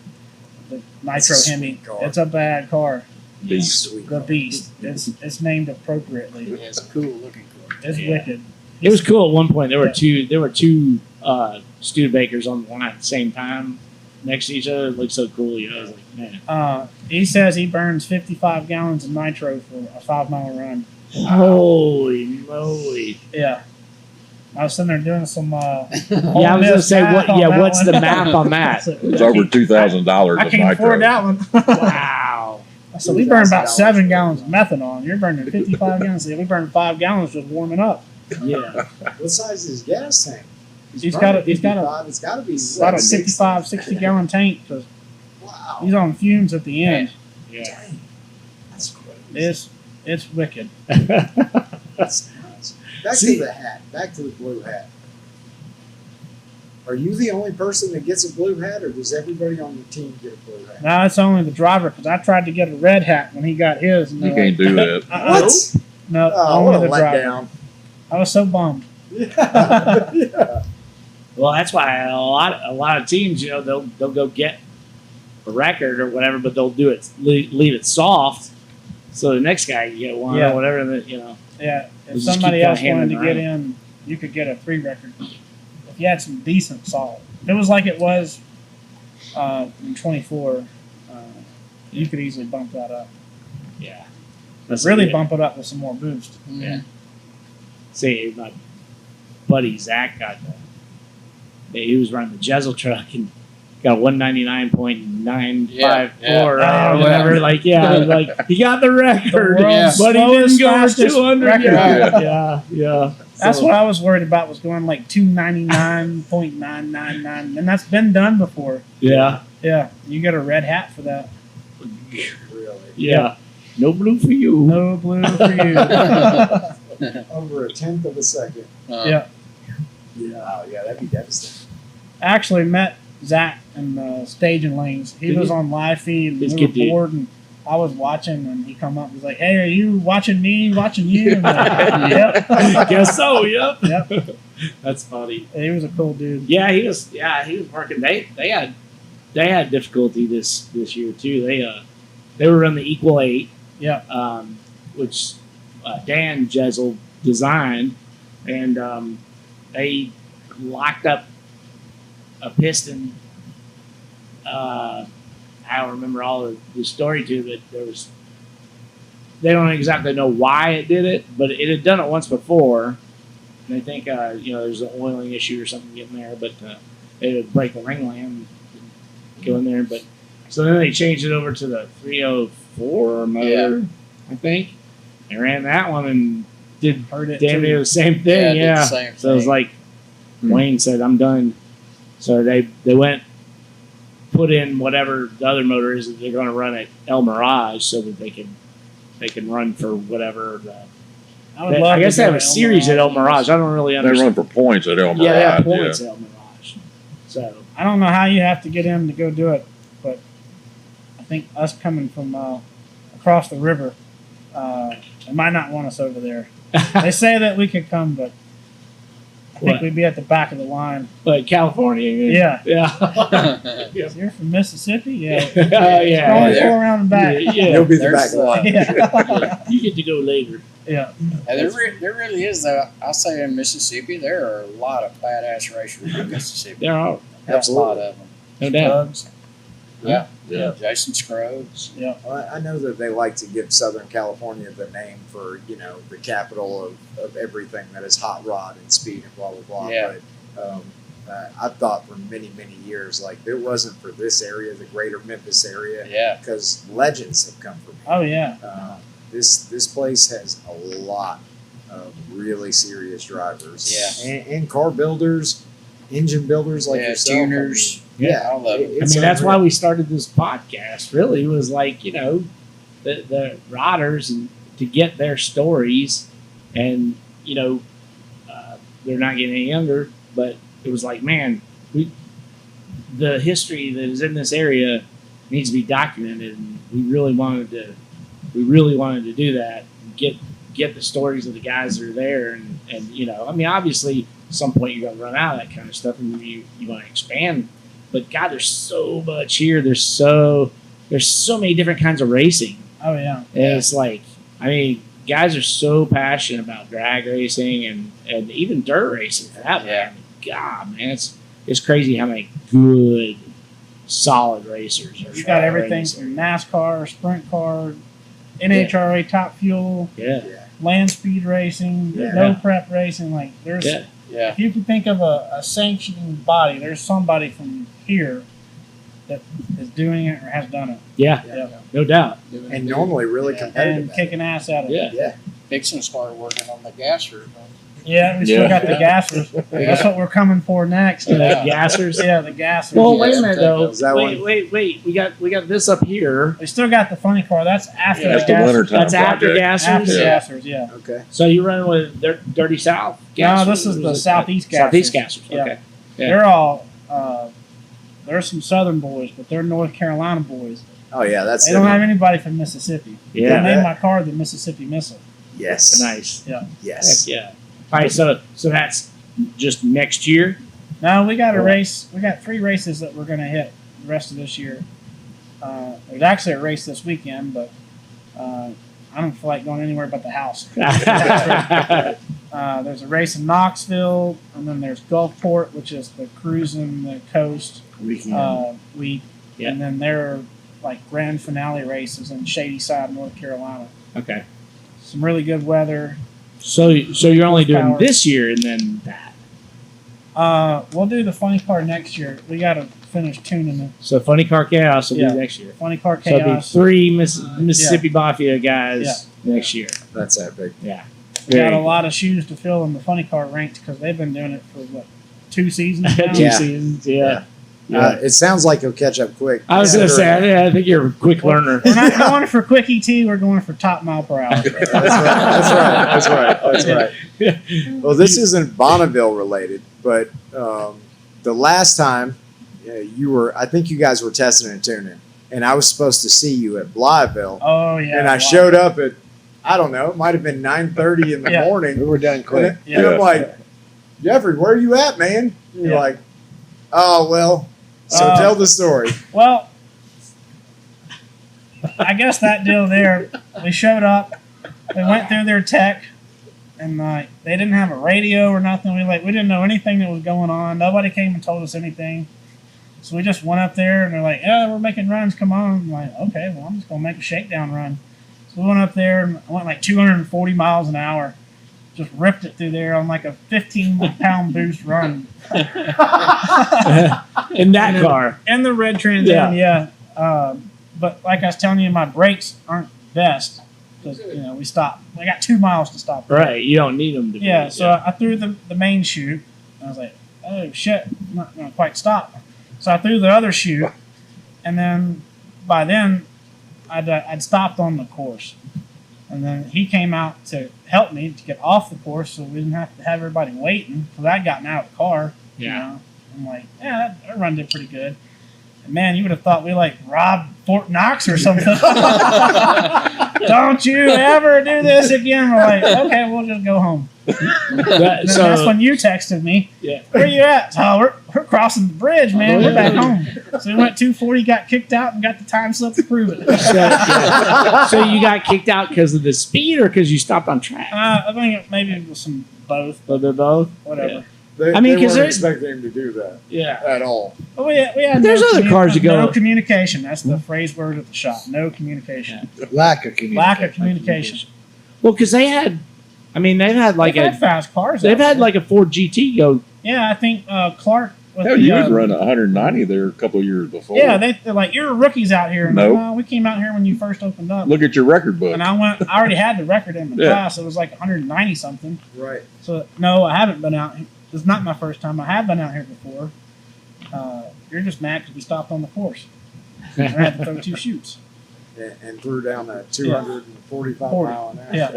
The That's a Nitro sweet Hemi. car. It's a bad car. Beast. Sweet The car. Beast. It's named appropriately. Yeah, it's a cool looking car. It's Yeah. wicked. It was cool at one point. There were Yeah. two Studebakers on the line at the same time next to each other. It looked so cool. I was like, man. He says he burns 55 gallons of nitro for a 5-mile run. Holy moly. Yeah. I was sitting there doing some. Yeah, I was gonna say what? Yeah, what's the math on that? It's over $2,000 I of can't afford nitro. that one. Wow. So we burn about $2,000 7 gallons of methanol. You're burning 55 gallons. We burn 5 gallons just warming up. Yeah. What size is his gas tank? He's got a- It's got to be About a 60. 55, 60 gallon tank. 'Cause Wow. he's on fumes at the end. Yeah. Dang. That's crazy. It's wicked. That's nuts. Back See- to the hat. Back to the blue hat. Are you the only person that gets a blue hat, or does everybody on the team get a blue hat? Now it's only the driver because I tried to get a red hat when he got his. And You they're can't do that. What? No, Oh, what only a the driver. letdown. I was so bummed. Yeah. Yeah. Well, that's why a lot of teams, they'll go get a record or whatever, but they'll do it leave it soft, so the next guy can get one Yeah. or whatever. That Yeah, if Just somebody keep else kinda wanted to handing get in, you could get a free record. If you had some decent solid. If it was like it was in 24, you could easily bump that up. yeah. Really bump it up with some more boost. Yeah. See, my buddy Zach he was running the Jezel truck and got a 199.954 Yeah. or Oh, whatever. yeah. Like, like he got the record, The world's but he didn't slowest, go over fastest 200 record. yet. Yeah. That's So- what I was worried about, was going like 299.999, and that's been done before. Yeah. Yeah, you get a red hat for that. Really. Yeah. No blue for you. No blue for you. Over a tenth of a second. Yeah. Wow, yeah, that'd be devastating. I actually met Zach in the staging lanes. He Did was you? on live feed, and He's a we were good dude. bored, and I was watching, and he come up and was like, "Hey, are you watching me? Watching you?" And I'm like, yep. Guess so. Yep. Yep. That's funny. He was a cool dude. Yeah, he was. Yeah, he was working. They had difficulty this year too. They were on the Equal 8. Yeah. Which Dan Jezel designed, and they locked up a piston. I don't remember all the story to it. They don't exactly know why it did it, but it had done it once before. And they think there's an oiling issue or something getting there, but they would break the ring lamp and go in there. But so then they changed it over to the 304 motor, I think. They ran that one and did Heard it damn too. near the same Yeah, thing. did Yeah. the same So it was thing. like Wayne said, "I'm done." So they went, put in whatever the other motor is that they're going to run at El Mirage, so that they can run for whatever. I would love I guess to they go have a to El series at El Mirage. I don't really They understand. run for points at El Mirage. Yeah, they have points at El Mirage. So I don't know how you have to get in to go do it, but I think us coming from across the river, they might not want us over there. They say that we could come, but I think What? we'd be at the back of the line. but California, Yeah. yeah, You're from Mississippi? Yeah. yeah, Only yeah. go around and back. Yeah. You'll be the There's back line. Yeah. You get to go later. Yeah. There really is, though. I'll say in Mississippi, there are a lot of badass racers in Mississippi. There are, A lot of them. no doubt. Bugs. Yeah. Jason Scruggs. Well, I know that they like to give Southern California the name for, the capital of everything that is hot rod and speed and blah, blah, blah. Yeah. But I thought for many, many years, like, if it wasn't for this area, the greater Memphis area, Yeah. because legends have come from Oh, yeah. this place has a lot of really serious drivers. Yeah. And car builders, engine builders like Yeah, yourself. tuners. Yeah, all of it. I mean, that's why we started this podcast. Really, it was like the riders and to get their stories, and they're not getting any younger. But it was like, man, the history that is in this area needs to be documented, and we really wanted to do that. And get the stories of the guys that are there, and I mean, obviously some point you're gonna run out of that kind of stuff, and you want to expand. But God, there's so much here. There's so many different kinds of racing. Oh yeah. And it's like, I mean, guys are so passionate about drag racing and even dirt racing for that matter. God, man, it's crazy how many good, solid racers are. You got everything from NASCAR, sprint car, NHRA Top Fuel, land speed racing, no prep racing. Like there's, if you can think of a sanctioning body, there's somebody from here that is doing it or has done it. Yeah. No doubt. And normally really competitive. And kicking ass at it. Yeah. Dixon started working on the gasser. Yeah, we still got the gassers. That's what we're coming for next. The gassers. Yeah, the gassers. Well, wait a minute though. Is that Wait. We got this up here. We still got the funny car. That's after That's the the gassers. wintertime That's after project. gassers. After the gassers, yeah. Okay. So you're running with Dirty South? No, this is the Southeast gassers. Southeast gassers. Yeah. Okay. They're all. There's some Southern boys, but they're North Carolina boys. Oh yeah, that's They don't have anybody from Mississippi. Yeah. They named my car the Mississippi Missile. Yes. Nice. Yes. Heck yeah. All right. So that's just next year. No, we got a race. We got 3 races that we're going to hit the rest of this year. There's actually a race this weekend, but I don't feel like going anywhere but the house. There's a race in Knoxville, and then there's Gulfport, which is the cruising the coast week, and then there are like grand finale races in Shady Side, North Carolina. Okay. Some really good weather. So you're only doing Power. this year and then that. We'll do the funny car next year. We got to finish tuning it. So Funny Car Chaos will Yeah. be next year. Funny car So it'll be chaos. 3 Mississippi Mafia guys next year. That's epic. Yeah. We got a lot of shoes to fill in the funny car ranks because they've been doing it for what, 2 seasons now? 2 seasons. Yeah. It sounds like you'll catch up quick. I was gonna say, I think you're a quick learner. We're not going for quick ET. We're going for top mile per hour. That's right. Well, this isn't Bonneville related, but the last time I think you guys were testing and tuning, and I was supposed to see you at Blytheville. Oh yeah. And I showed up at, I don't know, it might have been 9:30 in the morning. We were done quick. And I'm like, Jeffrey, where are you at, man? And you're like, oh well. So tell the story. Well, I guess that deal there. We showed up. We went through their tech, and they didn't have a radio or nothing. We didn't know anything that was going on. Nobody came and told us anything. So we just went up there, and they're like, "Yeah, we're making runs. Come on." I'm like, "Okay, well, I'm just gonna make a shakedown run." So we went up there, and I went like 240 miles an hour. Just ripped it through there on like a 15-pound boost run. In that car. In the red Trans Am, yeah. But like I was telling you, my brakes aren't best because we stopped. I got 2 miles to stop. There. Right, you don't need them to. Yeah, so I threw the main chute. I was like, oh shit, I'm not gonna quite stop. So I threw the other chute, and then by then I'd stopped on the course. And then he came out to help me to get off the course so we didn't have to have everybody waiting because I'd gotten out of the car. Yeah. I'm like, yeah, that run did pretty good. And man, you would have thought we robbed Fort Knox or something. Don't you ever do this again. We're like, okay, we'll just go home. That's when you texted me. Yeah. Where you at? Oh, we're crossing the bridge, man. We're back home. So we went 240, got kicked out, and got the time slip to prove it. So you got kicked out because of the speed or because you stopped on track? I think maybe it was some both. A little bit both? Whatever. Yeah. They because weren't expecting him to do that. Yeah. At all. Well, we had There's other cars that go. No communication. That's the phrase word at the shop. No communication. Lack of communication. Lack of communication. Well, because they've had fast cars. They've had like a Ford GT go. Yeah, I think Clark. Hell, you was running 190 there a couple of years before. Yeah, they're like, you're rookies out here. Nope. No, we came out here when you first opened up. Look at your record book. And I already had the record in the class. It was like 190 something. Right. So no, I haven't been out. It's not my first time. I have been out here before. You're just mad because we stopped on the course. I had to throw 2 chutes. And threw down a 245 mile an hour. Yeah,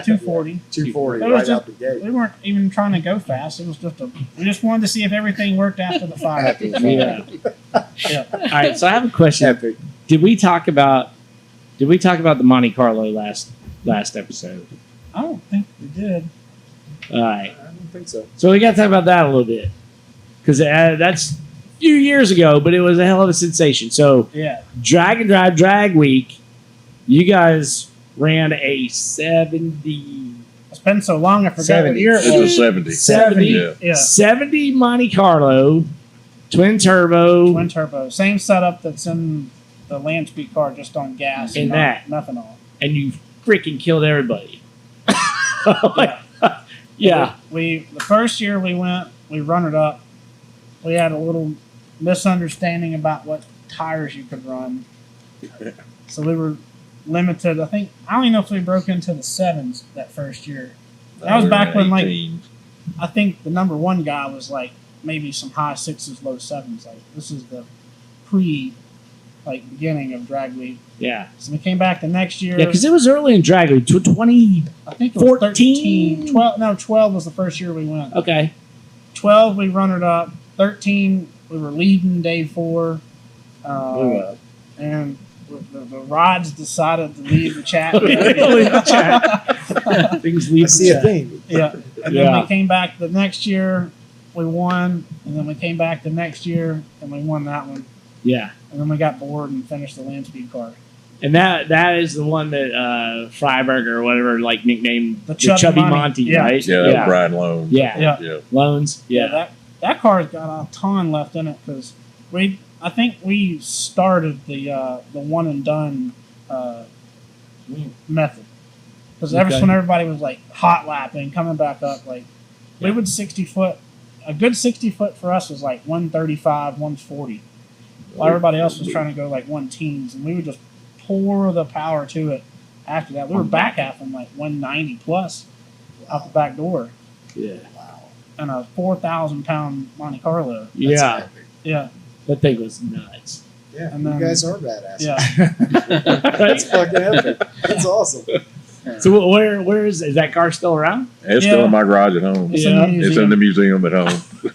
240. 240 It was right just- out the gate. We weren't even trying to go fast. It was just we just wanted to see if everything worked after the fire. Yeah. Yeah. All right. So I have a question. Epic. Did we talk about the Monte Carlo last episode? I don't think we did. All right. I don't think so. So we got to talk about that a little bit because that's a few years ago, but it was a hell of a sensation. So Yeah. Drag and Drive Drag Week, you guys ran a 70 It's been so long, I forgot what 70. year it It was was. 70. 70. Yeah. Yeah. 70 Monte Carlo, twin turbo, Twin turbo. Same setup that's in the land speed car, just on gas. In not that. Nothing on. and you freaking killed everybody. Yeah. Yeah. The first year we went, we run it up. We had a little misunderstanding about what tires you could run. So we were limited. I don't even know if we broke into the sevens that first year. That was back when, like, 18. I think the number one guy was like maybe some high sixes, low sevens. Like, this is the beginning of drag week. Yeah. So we came back the next year. Yeah, because it was early in Drag Week, 20. I think it was 14? 13, 12. No, 12 was the first year we went. Okay. 12 we run it up. 13 we were leading day 4. And the rods decided to leave the chat. Leave the chat. Things leave I see the a chat. theme. Yeah. And then we came back the next year, we won. And then we came back the next year and we won that one. Yeah. And then we got bored and finished the land speed car. And that is the one that Freiberg or whatever nicknamed The the Chubby Chubby Monty. Monty, Yeah. right? Yeah, that was Brian Loan. Yeah. Yeah. Yeah. Loans. Yeah. That car's got a ton left in it because I think we started the one and done method because Okay. when everybody was like hot lapping, coming back up, like we would 60 foot. A good 60 foot for us was like 135, 140. While everybody else was trying to go like 110s, and we would just pour the power to it. After that, we were back halfing like 190 plus out the back door, Yeah. and a 4,000-pound Monte Carlo. Yeah. Yeah, That thing was nuts. Yeah, And you then- guys are badass. yeah. That's fucking epic. That's awesome. So where is that car still around? It's Yeah. still in my garage at home. It's Yeah. in the It's in museum. the museum at home.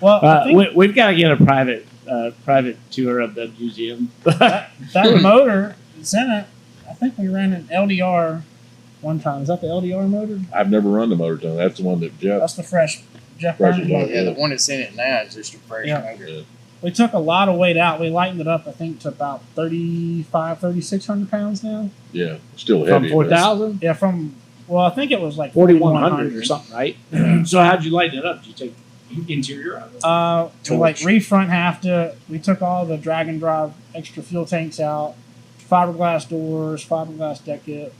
Well, I think We've got to get a private tour of the museum. that motor is in it. I think we ran an LDR one time. Is that the LDR motor? I've never run the motor zone. That's the one that Jeff. That's the Jeff Fresh Burns is motor. on. Yeah, the one that's in it now is just a fresh Yeah. motor. We took a lot of weight out. We lightened it up, I think, to about 3,600 pounds now. Yeah, still From heavy. 4,000? Yeah, I think it was like 4,100 or something, right? So how'd you lighten it up? Did you take interior out of it? We like re-front halved it. We took all the drag and drive extra fuel tanks out, fiberglass doors, fiberglass deck lid,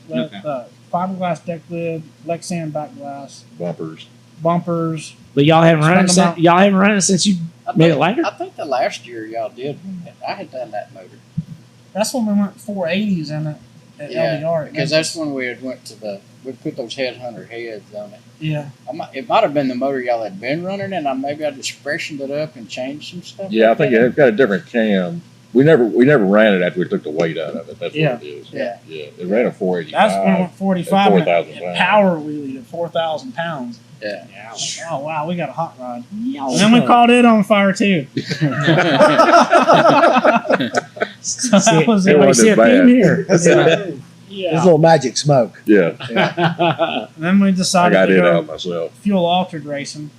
fiberglass deck lid, Lexan back glass, bumpers. But y'all haven't run it Spend them since, y'all haven't run it since you made it lighter? I think the last year y'all did. I had done that motor. That's when we went 480s in it at LDR. because that's when we had went to we put those headhunter heads on it. Yeah. It might have been the motor y'all had been running, and maybe I just freshened it up and changed some stuff. Yeah, I like think that. it's got a different cam. We never ran it after we took the weight out of it. That's Yeah. what it is. Yeah. Yeah. It ran a 485. That's when we went 45 At 4,000 and pounds. power wheelie at 4,000 pounds. Yeah. Oh, wow, we got a hot rod. And then we caught it on fire, too. So that was It it. wasn't See a bad. theme here. That's Yeah. it. There's a little magic smoke. Yeah, And then we I decided got to it go out myself. fuel altered racing.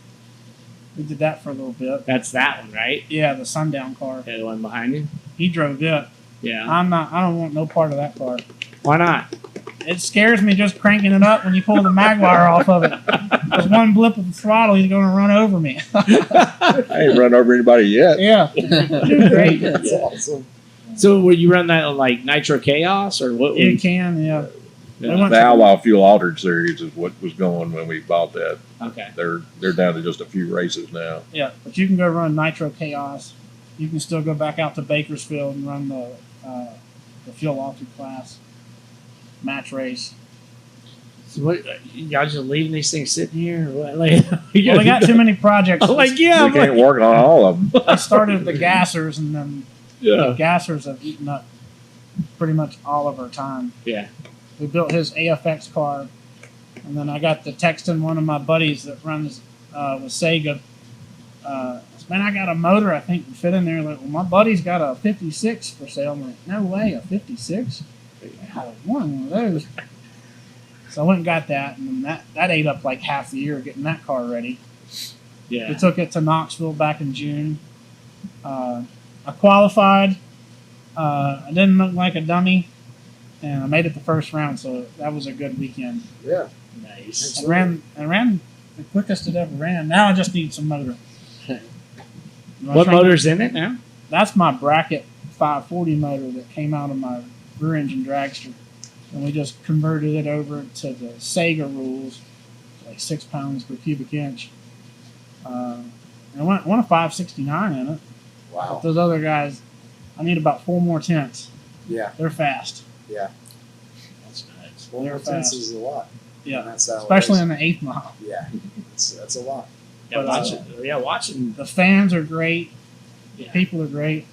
We did that for a little bit. That's that one, right? Yeah, the sundown car. Yeah, the one behind you? He drove it. Yeah. I don't want no part of that car. Why not? It scares me just cranking it up when you pull the mag wire off of it. There's one blip of the throttle, he's going to run over me. I ain't run over anybody yet. Yeah. Great. That's awesome. So would you run that on like Nitro Chaos or what? You can, yeah. Yeah. We went The to- Outlaw Fuel Altered series is what was going when we bought that. Okay. They're down to just a few races now. Yeah, but you can go run Nitro Chaos. You can still go back out to Bakersfield and run the fuel altered class match race. So what, y'all just leaving these things sitting here? Or what? Like, Well, we got too many projects. I'm like, yeah, We I'm like, can't work on all of them. I started the gassers, and then the yeah. gassers have eaten up pretty much all of our time. Yeah. We built his AFX car, and then I got to texting one of my buddies that runs with Sega. Man, I got a motor I think can fit in there. Like, well, my buddy's got a 56 for sale. I'm like, no way, a 56? I want one of those. So I went and got that, and then that ate up like half the year getting that car ready. We Yeah. took it to Knoxville back in June. I qualified. I didn't look like a dummy, and I made it the first round, so that was a good weekend. Yeah. Nice. I ran the quickest it ever ran. Now I just need some motor. What motor's in it now? That's my bracket 540 motor that came out of my rear engine dragster, and we just converted it over to the Sega rules, like 6 pounds per cubic inch. And I won a 569 in it. Wow. But those other guys, I need about 4 more tenths. Yeah. They're fast. Yeah. That's nice. 4 more tenths is a lot. Yeah, And that's how it especially is. in the 8th mile. Yeah. That's a lot. Yeah, But, watching The fans are great. The Yeah. people are great.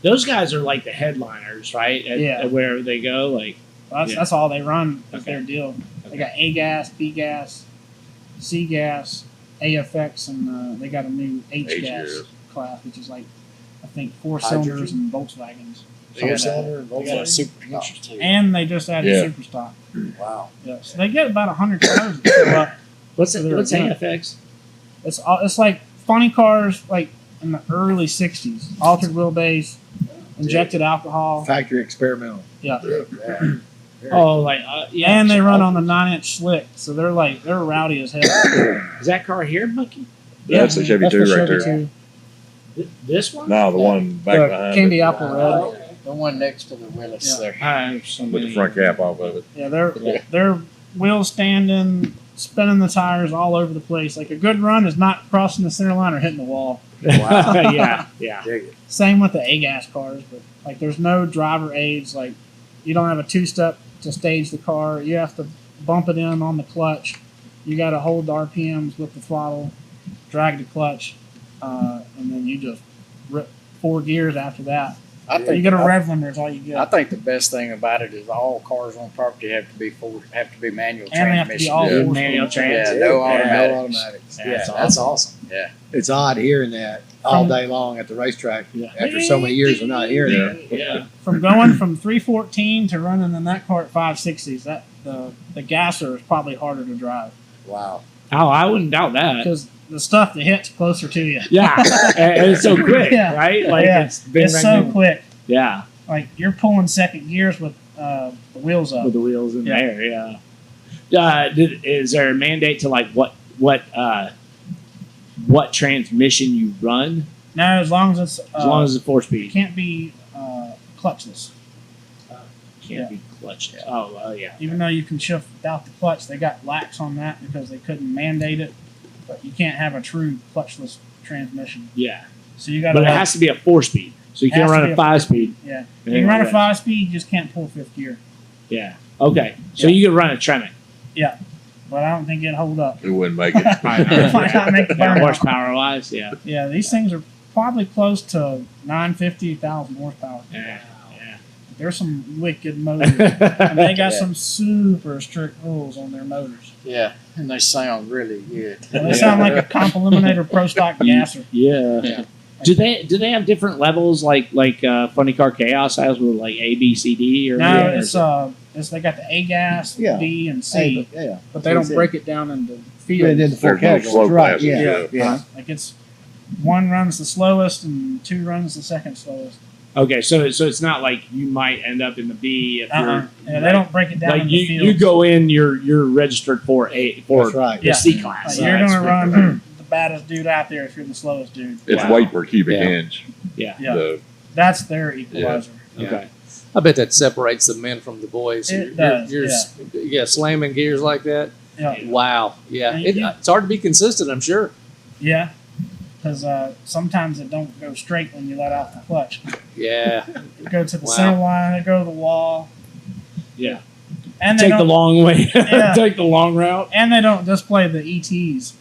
those guys are like the headliners, right? Yeah. At wherever they go, like That's all they run is Okay. their deal. Okay. They got A gas, B gas, C gas, AFX, and they got a new H gas H-gas. class, which is like I think 4 Hydrogen? cylinders and Volkswagens. They got a- Four-cylinder and They got a Volkswagen? super puncher too. And they just added Yeah. super stock. Wow. Yeah, so they get about 100 cars to fill up. what's So they're what's good. AFX? It's like funny cars like in the early 60s. Altered wheelbase, injected alcohol. Factory experimental. Yeah. Yeah. Oh, like yeah. And they run on the 9-inch slick, so they're rowdy as hell. Is that car here, Bucky? That's the Chevy That's 2 the right Chevy there. 2. This one? No, the one back The behind candy it, apple red. The one next to the Willis Yeah. there. with the front cap off of it. Yeah, they're wheel standing, spinning the tires all over the place. Like a good run is not crossing the center line or hitting the wall. Wow. yeah. Dig it. Same with the A-gas cars, but like there's no driver aids. Like you don't have a 2-step to stage the car. You have to bump it in on the clutch. You got to hold the RPMs with the throttle, drag the clutch, and then you just rip 4 gears after that. I You think get a rev limiter is all you I get. think the best thing about it is all cars on property have to be manual And they have to be transmission. all Yeah. 4 Manual trans. Yeah, no No automatics. automatics. Yeah, That's awesome. It's odd hearing that all day long at the racetrack Yeah. after so many years of not hearing it. Yeah. From going from 314 to running in that car at 560s, that the gasser is probably harder to drive Wow. Oh, I wouldn't doubt that. because the stuff that hits closer to you. Yeah, and it's so quick, Yeah. right? Like Yeah. it's bing, It's bang, so bing. quick. Yeah, Like you're pulling second gears with the wheels up. with the wheels in Yeah. there. Yeah. Is there a mandate to like what transmission you run? No, as long as it's As long as it's 4 it speed, can't be clutchless. can't be clutched. Oh, well, yeah. Even though you can shift without the clutch, they got lax on that because they couldn't mandate it. But you can't have a true clutchless transmission. Yeah, So you got but to. it has to be a 4 speed, so you can't Has to run be a a 5 speed. Yeah, Yeah, you can run a yeah. 5 speed, you just can't pull 5th gear. Yeah. Okay, so Yeah. you can run a Tremec. But I don't think it'd hold up. It wouldn't make it. It might not make the Yeah, burnout. horsepower wise, yeah. Yeah, these things are probably close to 950,000 horsepower. Yeah. There's some wicked motors. And they got Yeah. some super strict rules on their motors. Yeah, and they sound really good. Well, they sound like a comp eliminator pro stock gasser. Yeah. Yeah. Do they have different levels like Funny Car Chaos has with like A, B, C, D or No, or- it's they got the A gas, Yeah. B, and Hey, C, yeah. but they don't break it down into Yeah, fields. then the four There's no categories. slow Right, classes, yeah, yeah. yeah. Like it's 1 runs the slowest and 2 runs the second slowest. Okay, so it's not like you might end up in the B if Yeah, they don't break it down like into fields. you go in you're registered for That's right. the Yeah. C class. Like, you're That's gonna pretty run the baddest dude out there if you're the slowest dude. It's Wow. weight per cubic Yeah. inch. Yeah. Yeah, The, that's their equalizer. cool. Okay. I bet that separates the men from the boys. It does, Yeah, slamming gears like that. Yeah, Wow. Yeah, And you- it's hard to be consistent. I'm sure. yeah. Because sometimes it don't go straight when you let out the clutch. Yeah. It go to the Wow. center line, it go to the wall, Yeah. and they Take the don't, long way. Yeah. Take the long route. and they don't display the ETs.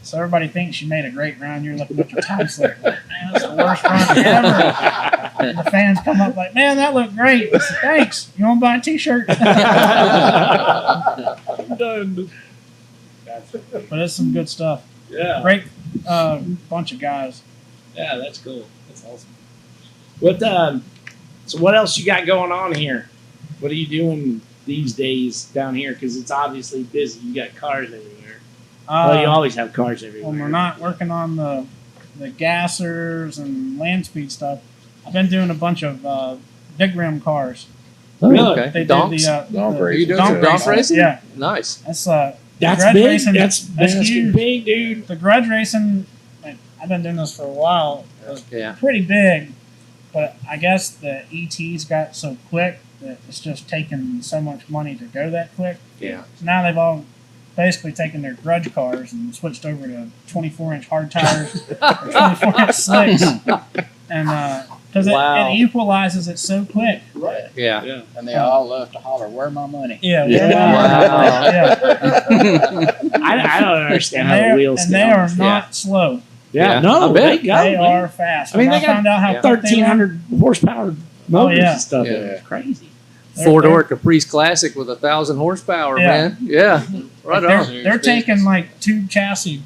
So everybody thinks you made a great run. You're looking at your time slip like, man, that's the worst run ever. And the fans come up like, man, that looked great. I said, thanks. You want to buy a T-shirt? Done. But it's some good stuff. Yeah. Great bunch of guys. Yeah, that's cool. That's awesome. What so what else you got going on here? What are you doing these days down here? Because it's obviously busy. You got cars everywhere. Well, you always have cars everywhere. When we're not working on the gassers and land speed stuff, I've been doing a bunch of big rim cars. Oh, Really? okay. They Donks? did the Donk Are you racing. doing donk some donk racing. racing? Yeah, Nice. that's That's grudge big. racing. That's huge. big, dude. The grudge racing. Like, I've been doing this for a while. It's Yeah. pretty big, but I guess the ETs got so quick that it's just taking so much money to go that quick. Yeah. So now they've all basically taken their grudge cars and switched over to 24-inch hard tires or 24-inch slicks, and because Wow. it equalizes it so quick. Yeah. And they all love to holler, "Where my money?" Yeah, Wow. yeah. I don't understand And how they the are, wheels and they are stand. not slow. Yeah, Yeah, no, I bet. they go. They man. are fast. I mean, When they got found out how quick they were, 1,300 horsepower motors yeah. and stuff. Yeah. It's crazy. Four-door Caprice Classic with 1,000 horsepower, Yeah. man. Yeah. Right on. They're taking like 2 chassis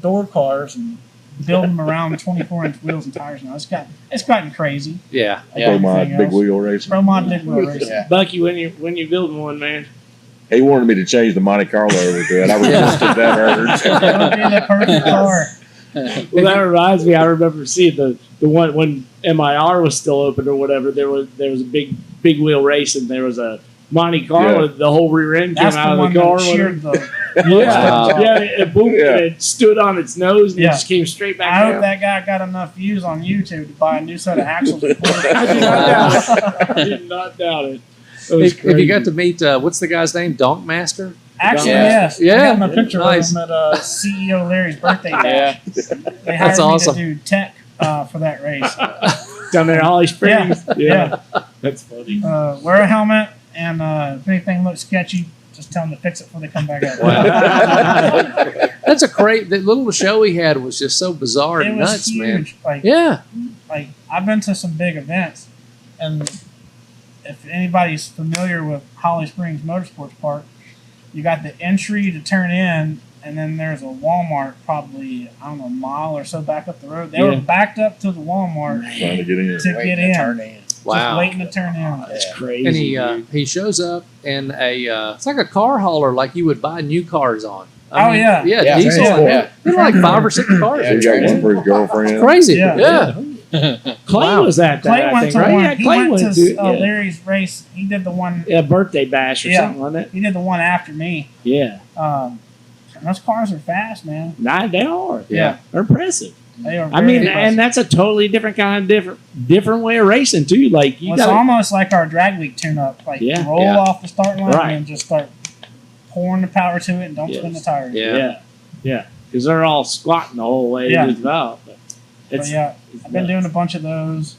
door cars and building them around 24-inch wheels and tires now. It's gotten crazy. Yeah. Pro mod Everything big else. wheel racing. Pro mod big wheel racing. Yeah. Bucky, when you're building one, man. He wanted me to change the Monte Carlo over to it. I resisted that urge. That would be the perfect car. Well, that reminds me. I remember seeing the one when MIR was still open or whatever. There was a big wheel race and there was a Monte Carlo. Yeah. The whole rear end came That's out the of one the car. that sheared the. Yeah, yeah. It boomed. Yeah. And it stood on its nose and Yeah. it just came straight back I hope down. that guy got enough views on YouTube to buy a new set of axles. I did not doubt it. I did not doubt it. It was If you crazy. got to meet, what's the guy's name? Donk Master? Actually, Yeah. yes. Yeah. I got him a picture Nice. of him at CEO Larry's birthday bash. They hired That's me awesome. to do tech for that race. down there in Holly Springs. Yeah. That's funny. Wear a helmet, and if anything looks sketchy, just tell them to fix it before they come back out. Wow. That's a great. The little show he had was just so bizarre It and was nuts, huge. man. Like, Yeah. like I've been to some big events, and if anybody's familiar with Holly Springs Motorsports Park, you got the entry to turn in, and then there's a Walmart probably, I don't know, a mile or so back up the road. They were Yeah. backed up to the Walmart Trying to get in. to Waiting get to in. turn in. Just Wow. waiting to turn in. That's Yeah. crazy. And he shows up in a it's like a car hauler like you would buy new cars on. Oh, yeah. Yeah, Yeah, diesel. yeah, and yeah. There were like 5 or 6 cars. Yeah, in He got there. one for his girlfriend. Crazy. Yeah. Yeah. Clay Wow. was at that. Clay I went think, to right? one. Yeah, He Clay went to it, yeah. Larry's race. He did the one. Yeah, birthday bash or Yeah. something, wasn't it? He did the one after me. Yeah. And those cars are fast, man. Nah, they are. Yeah. They're impressive. They are. I very mean, impressive. and that's a totally different different way of racing too. Like you Well, it's got almost like our drag week tune-up. Like Yeah. roll Yeah. off the start line Right. and then just start pouring the power to it and don't Yes. spin the tires. Yeah. because they're all squatting the whole way Yeah. to develop. But But it's yeah, it's I've been nuts. doing a bunch of those.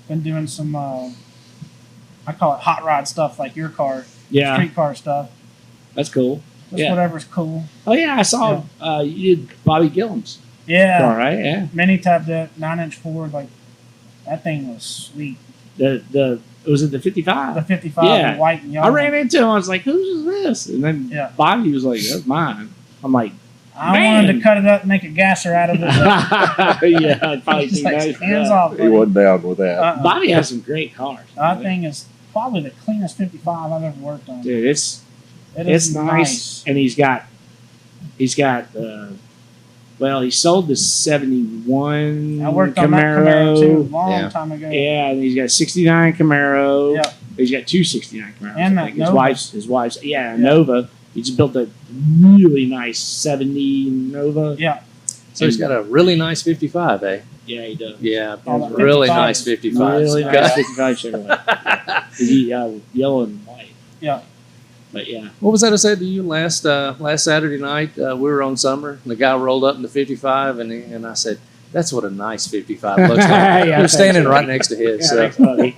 Been doing some. I call it hot rod stuff, like your car, Yeah, street car stuff. that's cool. Just Yeah. whatever's cool. Oh yeah, I saw you did Bobby Gillam's Yeah, car, right? Yeah. mini tabbed it, 9-inch Ford. Like that thing was sweet. The was it the The 55? 55, Yeah. the white and yellow. I ran into him. I was like, "Whose is this?" And then Yeah. Bobby was like, "That's mine." I'm like, I Man. wanted to cut it up and make a gasser out of it. but "Yeah, I'd probably Just too like, nice for hands that." off. He buddy. wasn't down with that. Bobby has some great cars. That thing is probably the cleanest 55 I've ever worked on. Dude, it's It is nice, and he's got well, he sold the 71 I worked on that Camaro too, Camaro. long Yeah. time ago. Yeah, and he's got 69 Camaro. Yeah. He's got 2 69 Camaros. And I that think. Nova. His wife's Nova. He just built a really nice 70 Nova. Yeah. So he's got a really nice 55, eh? Yeah, he does. Yeah, Oh, the really 55 nice is 55. Really nice 55 Chevrolet. He, yellow and white. Yeah. But yeah. What was that I said to you last Saturday night? We were on Summer, and the guy rolled up in the 55, and I said, "That's what a nice 55 looks like." Yeah, You're standing thanks. right next to his. Yeah, So. that's funny.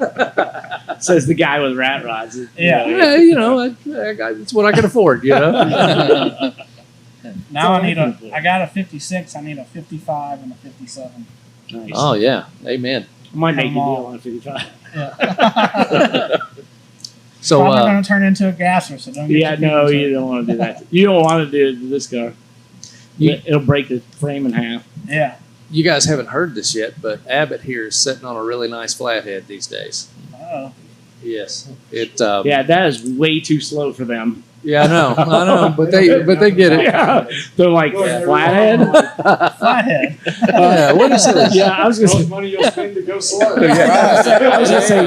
Says the guy with rat rods. Yeah. Yeah, you know, it's what I can afford. You know. Now I need That's all I got a 56. I need a 55 and a 57. Nice. Oh yeah, amen. I might make a Come deal on. on a 55. Yeah. So Probably going to turn into a gasser, so don't get Yeah, your no, feelings you hurt. don't want to do that. You don't want to do it to this car. You- It'll break the frame in half. Yeah. you guys haven't heard this yet, but Abbott here is sitting on a really nice flathead these days. Oh. Yes. It. Yeah, that is way too slow for them. Yeah, I know, but they get it. Yeah, they're like flathead. Flathead. Yeah, what is this? Yeah, I was gonna say. money you'll spend to go slow. I was gonna say,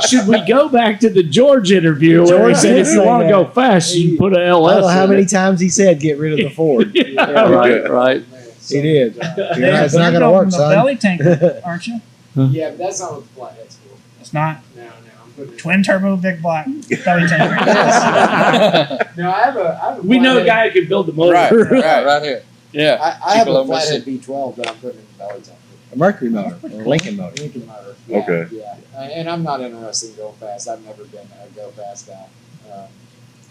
should we go back to the George interview where he George said did if you say want to that. go fast, you can put an I LS. don't know how in many it. times he said get rid of the Ford. Right. He did. It's You're not going to building work, the son. belly tank, aren't you? Yeah, but that's not what the flathead's for. It's not No, I'm putting it. twin turbo big black belly tank. No, I have a We know a flathead- guy who could build the motor. Right here. Yeah. I have a Keep it flathead low, V12 that I'm putting in the belly tank. A Mercury motor or a Lincoln motor. Lincoln motor. Okay. Yeah, and I'm not interested in going fast. I've never been a go fast guy.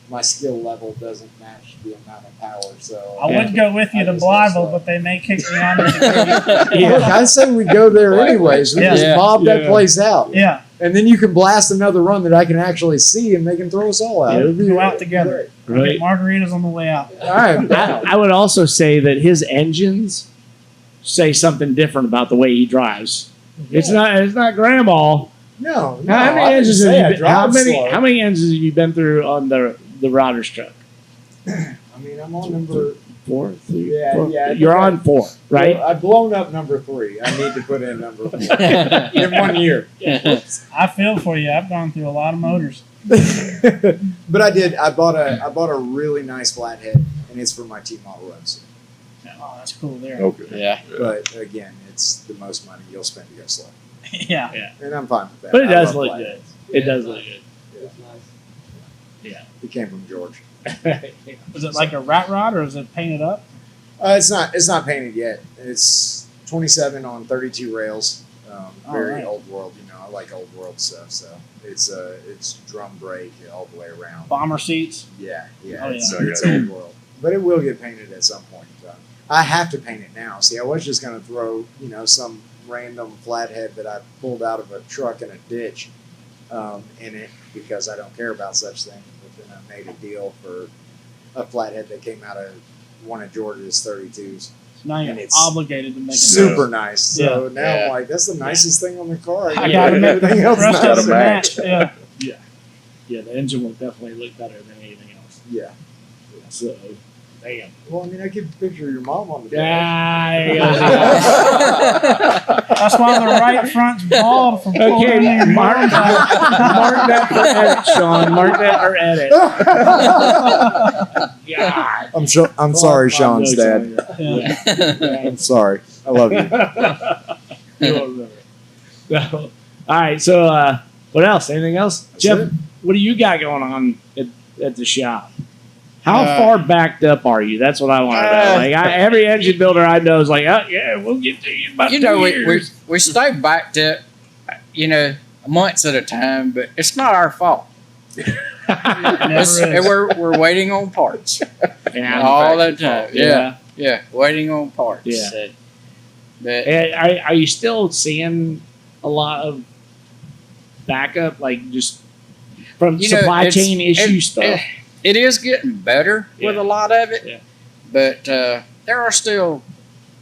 My skill level doesn't match the amount of power, so I would go with you I to just go Bonneville, slow. but they may kick me on it. Look, I say we go there anyways. We Yeah. just mob that Yeah. place out, Yeah, and then you can blast another run that I can actually see, and they can throw us all out. Yeah. It'd be go out together. Right. Get margaritas on the way out. All right, I would also say that his engines say something different about the way he drives. It's not grandma. no, How many I didn't engines say I have you been, drive slow. how many engines have you been through on the Rodder's truck? I mean, I'm on number. 4, 3, Yeah, 4. yeah, I You're think on 4, right? Well, I've blown up number 3. I need to put in number 4 in 1 year. I feel for you. I've gone through a lot of motors. But I did. I bought a really nice flathead, and it's for my T model runs. Oh, that's cool there. Okay. Yeah. But again, it's the most money you'll spend to go slow, Yeah. and I'm fine with that. But it I does love look flatheads. good. It does look good. It came from George. Was it like a rat rod or is it painted up? It's not painted yet. It's 27 on 32 rails. Very Alright. old world. You know, I like old world stuff. So it's drum brake all the way around. Bomber seats? Yeah, Oh, it's, yeah. it's old world. But it will get painted at some point in time. I have to paint it now. See, I was just going to throw, some random flathead that I pulled out of a truck in a ditch in it because I don't care about such things. But then I made a deal for a flathead that came out of one of George's 32s. So now you're And it's obligated to make it. Super nice. So now Yeah. I'm like, that's the nicest thing on the car. I gotta make the Everything else rest nice. of the match. Yeah. Yeah, the engine will definitely look better than anything else. Yeah. So, damn. Well, I mean, I could picture your mom on the dash. Yeah. That's why the right front's bald from pulling Okay, in. mark that for edit, Sean. Mark that for edit. God. I'm sorry, Sean's dad. Yeah. I'm sorry. I love you. You won't remember. So, all right. So, what else? Anything else, That's Jeff? it. What do you got going on at the shop? How Uh, far backed up are you? That's what I want to know. Like every engine builder I know is like, oh yeah, we'll get to you in about 2 years. we stay backed up, months at a time, but it's not our fault. Never is. And we're waiting on parts Yeah. all the time. Yeah. Yeah, waiting on parts. Yeah. But And are you still seeing a lot of backup, like just from supply it's- chain issue stuff? it is getting better with Yeah. a lot of it. Yeah. But there are still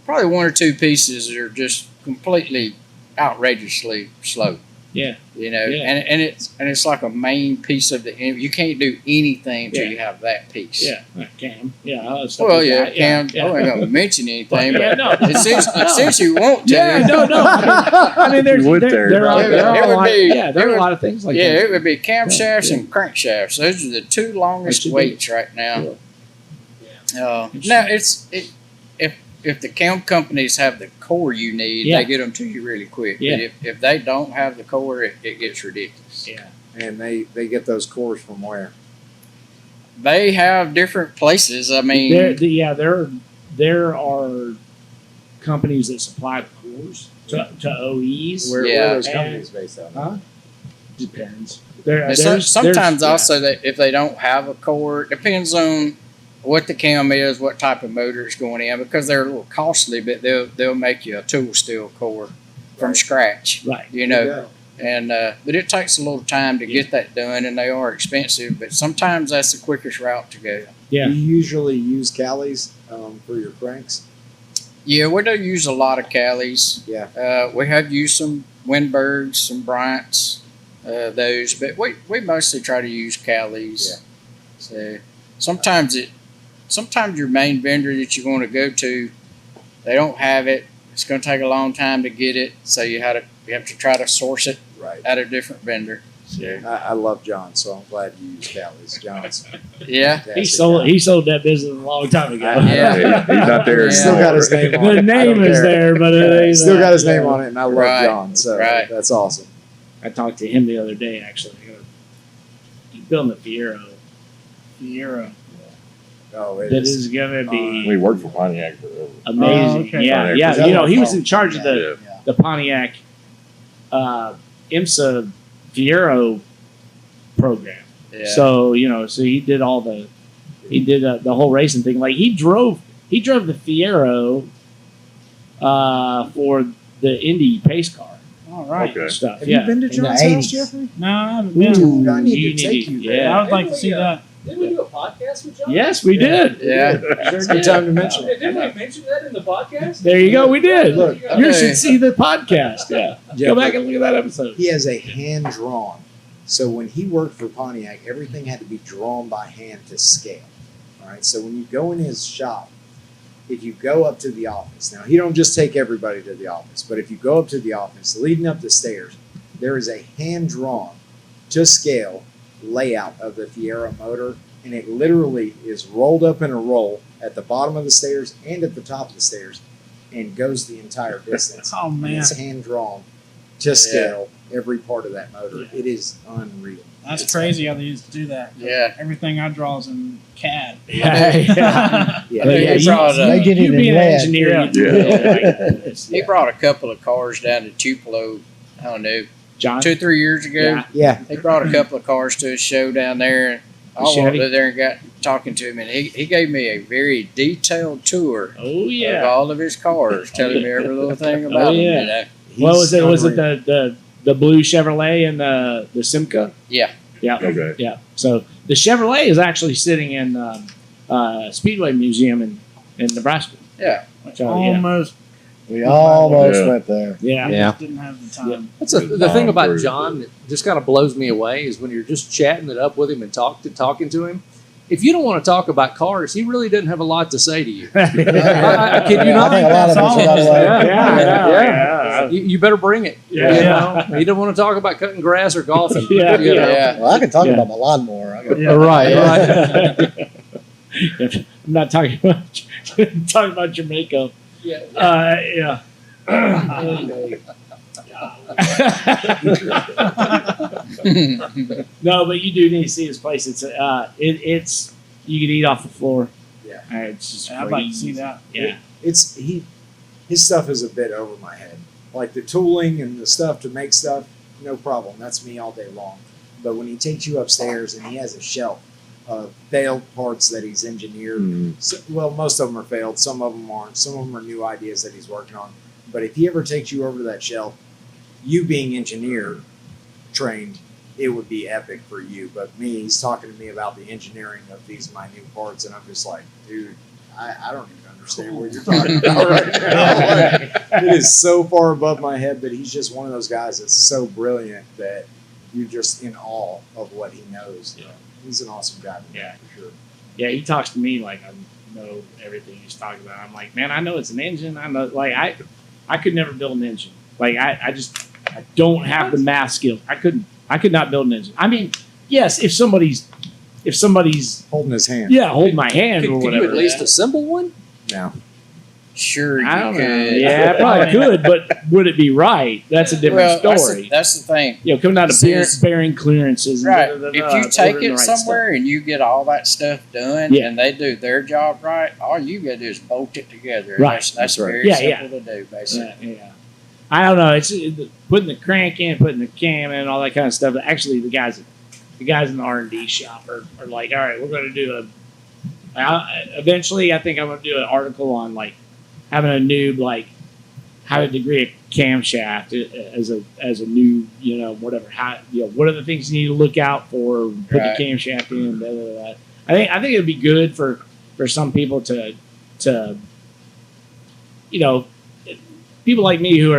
probably 1 or 2 pieces that are just completely outrageously slow. Yeah. Yeah. Yeah. And it's like a main piece of the you can't do anything till Yeah. you have that piece. Yeah, Cam. Yeah. Stuff Well, like yeah, that. Cam. Yeah. I ain't gonna mention anything, Yeah, but no. since you want to, Yeah, no. I mean, there's You would there, there are, right? there are It a would lot. be- Yeah, there it are a would- lot of things like yeah, that. it would be camshafts Yeah. and crankshafts. Those are the 2 longest That should be- weights right now. It Now if the cam companies have the core you need, Yeah. they get them to you really quick. Yeah. But if they don't have the core, it gets ridiculous. Yeah. And they get those cores from where? They have different places. I mean, There are companies that supply the cores to OEs. Where Yeah. are those companies based out of? Huh? Depends. There, and there's- sometimes there's- also that if they don't have a core, it depends on what the cam is, what type of motor it's going in, because they're a little costly, but they'll make you a tool steel core from Right. scratch. Right. You know, and but it takes a little time to get that done, and they are expensive. But sometimes that's the quickest route to go. Yeah. You usually use Callies for your cranks. Yeah, we do use a lot of Callies. Yeah. We have used some Windbergs, some Bryants. those, but we mostly try to use Cali's. So sometimes your main vendor that you want to go to, they don't have it. It's going to take a long time to get it, so you have to try to source it Right. at a different vendor. I love John, so I'm glad you use Callie's. John's Yeah, He sold that business a long time ago. Yeah. He's not there. Yeah. Still got his name on it. The name is there, but it ain't Still got his name on it, and I love Right. John, so Right. that's awesome. I talked to him the other day, actually. He's building a Fiero. Oh, it That is. is going to be We worked for Pontiac forever. amazing. Oh, okay. Yeah, Pontiac yeah. was You know, he that was one. in charge of the Pontiac IMSA Fiero program. yeah. So he did all the whole racing thing. Like he drove the Fiero for the Indy pace car All right. Okay. stuff. Have yeah. you been to the John's house, 80s. Jeffrey? No, I haven't been. Ooh, I need you to take you there. yeah. I would like to see that. Didn't we do a podcast with John? Yes, we did. Yeah. It's a good time to mention it. Didn't we mention that in the podcast? There you go. We did. Look, You should see the podcast. Yeah. Go back and look at that episode. He has a hand drawn. So when he worked for Pontiac, everything had to be drawn by hand to scale. All right. So when you go in his shop, if you go up to the office, now he don't just take everybody to the office, but if you go up to the office, leading up the stairs, there is a hand drawn to scale layout of the Fiero motor, and it literally is rolled up in a roll at the bottom of the stairs and at the top of the stairs, and goes the entire distance. Oh And man, it's hand drawn to scale every part of that motor. It is unreal. that's crazy how they used to do that. Yeah. Everything I draw is in CAD. Yeah. Yeah. Yeah, He brought, They did it you in being an lead. engineer, Yeah. you do it. He brought a couple of cars down to Tupelo. I don't know, John. 2-3 years ago. Yeah. Yeah. He brought a couple of cars to a show down there, and I Chevy? went there and got talking to him, and he gave me a very detailed tour Oh of yeah. all of his cars, telling me every little thing about Oh, them. yeah. You know? What was it? Was it unreal. the blue Chevrolet and the Simca? Yeah. Yeah. Okay. Yeah. So the Chevrolet is actually sitting in Speedway Museum in Nebraska. Yeah. So, Almost We almost Yeah. went there. yeah. didn't have the time. That's the thing about Through. John that just kind of blows me away is when you're just chatting it up with him and talking to him. If you don't want to talk about cars, he really doesn't have a lot to say to you. I kid you I not. think a lot of That's us all are that of us. way. Yeah. You better bring it. Yeah. You know? He don't want to talk about cutting grass or golfing. Yeah. You know? Yeah. Well, I can talk Yeah. about my lawnmower. I got Right. I'm not talking about your makeup. Yeah. Yeah. No, but you do need to see his place. It's it's you can eat off the floor. Yeah. It's just I'd like to crazy. see that. Yeah. His stuff is a bit over my head. Like the tooling and the stuff to make stuff, no problem. That's me all day long. But when he takes you upstairs and he has a shelf of failed parts that he's engineered, Mhm. so, well, most of them are failed. Some of them aren't. Some of them are new ideas that he's working on. But if he ever takes you over to that shelf, you being engineer trained, it would be epic for you. But me, he's talking to me about the engineering of these minute parts, and I'm just like, dude, I don't even understand what you're talking about right now. Like, it is so far above my head, but he's just one of those guys that's so brilliant that you're just in awe of what he knows. Yeah. He's an awesome guy, Yeah. for sure. Yeah, he talks to me like I know everything he's talking about. I'm like, man, I know it's an engine. I know, like I could never build an engine. Like I don't have the math skills. I could not build an engine. I mean, yes, if somebody's Holding his hand. hold my hand or Could whatever. you at least assemble one? Now, Sure, you I don't know. could. Yeah, I probably could, but would it be right? That's a different Well, story. that's the thing. Coming out of See, bearing clearances. And Right. da-da-da-da, If you take ordering the it right somewhere and you get all that stuff done Yeah. and they do their job right, all you gotta do is bolt it together. Right. That's That's right. very Yeah, simple to do, stuff. basically. Yeah. I don't know. It's putting the crank in, putting the cam in, all that kind of stuff. Actually, the guys in the R&D shop are like, all right, we're going to do eventually I think I'm going to do an article on like having a noob, like how to degree a camshaft as a new, whatever, what are the things you need to look out for, put Right. the camshaft in, blah, blah, blah. I think it'd be good for some people to people like me who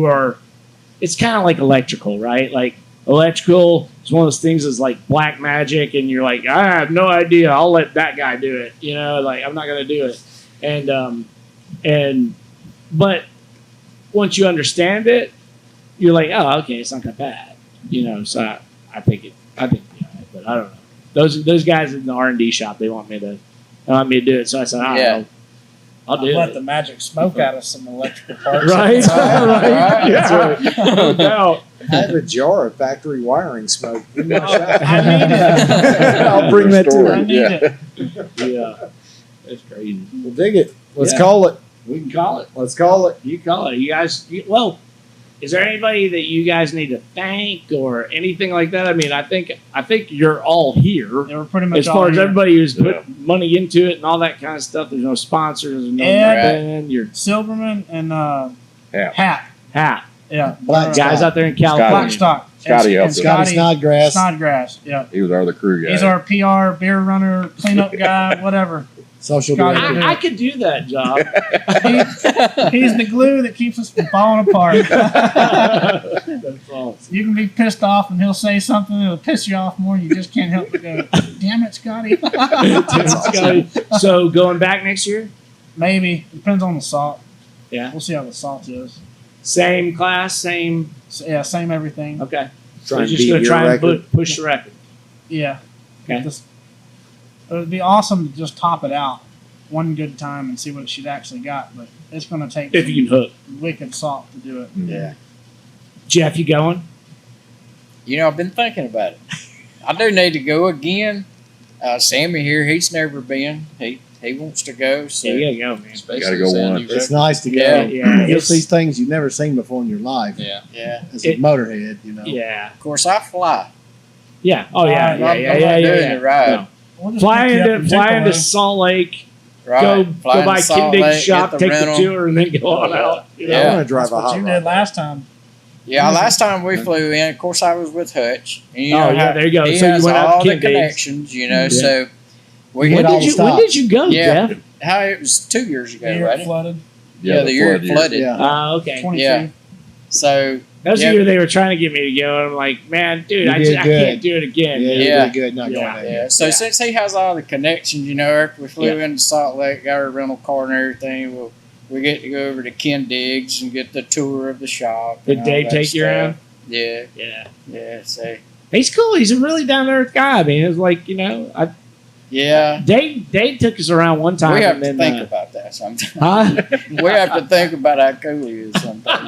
are it's kind of like electrical, right? Like electrical is one of those things that's like black magic, and you're like, I have no idea. I'll let that guy do it. You know, like I'm not going to do it. But once you understand it, you're like, oh, okay, it's not that bad. You know, so I think it'd be all right, but I don't know. Those guys in the R&D shop, they want me to do it. So I said, all right, I'll do let it. the magic smoke out of some electrical parts. Right, right. Yeah. No doubt. I have a jar of factory wiring smoke in my shop. I need it. I'll bring that to I her. need it. Yeah, that's crazy. We'll dig it. Let's Yeah. call it. We can call it. Let's call it. You call it. You guys. Well, is there anybody that you guys need to thank or anything like that? I mean, I think you're all here. They were pretty much As far all as here. everybody who's put money into it and all that kind of stuff, there's no sponsors, there's no And- nothing. You're Silverman and Hat. Hat. Yeah. Black guys out there in Black California. Stock. Scotty and helped us. Scotty Snodgrass. Snodgrass. Yeah. He was our other crew guy. He's our PR, beer runner, cleanup guy, whatever. Social Scotty. director. I could do that job. He's the glue that keeps us from falling apart. That's awesome. You can be pissed off and he'll say something that'll piss you off more. You just can't help but go, damn it, Scotty. So going back next year, Maybe. Depends on the salt. Yeah. We'll see how the salt is. same class, same. So, yeah, same everything. Okay. Try We're and just beat gonna your try and record. push the record. Yeah. Okay. It would be awesome to just top it out one good time and see what she'd actually got, but it's going to take If you can hook. wicked salt to do it. Yeah. Jeff, you going? You know, I've been thinking about it. I do need to go again. Sammy here, he's never been. He wants to go. So Yeah, you gotta go, man. Gotta go one. It's nice to go. Yeah, yeah. You'll see things you've never seen before in your life. Yeah. yeah. As a motorhead, you know. Yeah. Of course, I fly. Yeah. Oh yeah. I'm Yeah. not Yeah. Yeah. doing Yeah. it right. No. We'll just Fly pick you up into and fly take into away. Salt Lake. Right. Go Fly by to Salt Kindig's Lake, shop, get take rental. the tour, and then go on out. You know? I'm Yeah. gonna drive That's a what hot you rod. did last time. Yeah, last time we flew in, of course, I was with Hutch. And you Oh, know yeah, how there you go. He So you has went out all to the Kindig's. connections, you know. Yeah. So we When had did all. you- When did you go, Yeah. Jeff? How it was 2 years ago, The year right? it flooded. Yeah, the year it flood flooded. Yeah. Okay. 22. Yeah. So That was Yeah. the year they were trying to get me to go. And I'm like, man, dude, You I did can't good. do it again. Yeah, dude. you Yeah. did good not Yeah. going there. yeah, so Yeah. since he has all the connections, you know, after we flew Yeah. into Salt Lake, got our rental car and everything, we get to go over to Ken Diggs and get the tour of the shop. Did and all Dave that take you stuff. around? Yeah, Yeah. yeah. So He's cool. He's a really down to earth guy. I mean, it's like, you know, yeah, Dave took us around one time. we have and to then, think about that sometimes. Huh? We have to think about how cool he is sometimes.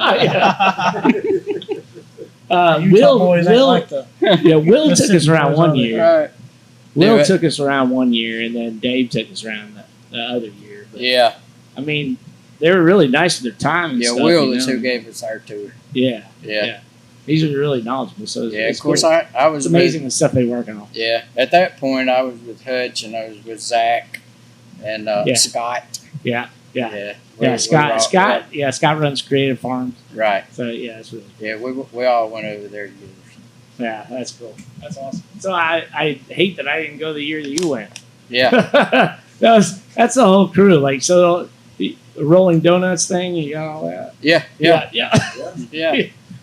Utah boys ain't like the Will took Mississippi us around boys, one are they? year. Right? Will Yeah. took us around one year, and then Dave took us around the other year. But, Yeah, I mean, they were really nice with their time. And yeah. stuff, Will you is know? who gave us our tour. Yeah, Yeah, he's really knowledgeable. So yeah. it's Of course, cool. I was It's amazing the stuff they working on. Yeah, at that point, I was with Hutch and I was with Zach and Yeah. Scott. Yeah, yeah, Yeah, yeah. We Scott, all- Scott, yeah. Scott runs Creative Farms. Right. So yeah, it's really Yeah, we all went over there together. yeah. That's cool. That's awesome. So I hate that I didn't go the year that you went. Yeah, that's the whole crew. Like so, the Rolling Donuts thing. You got all that. yeah. Yeah.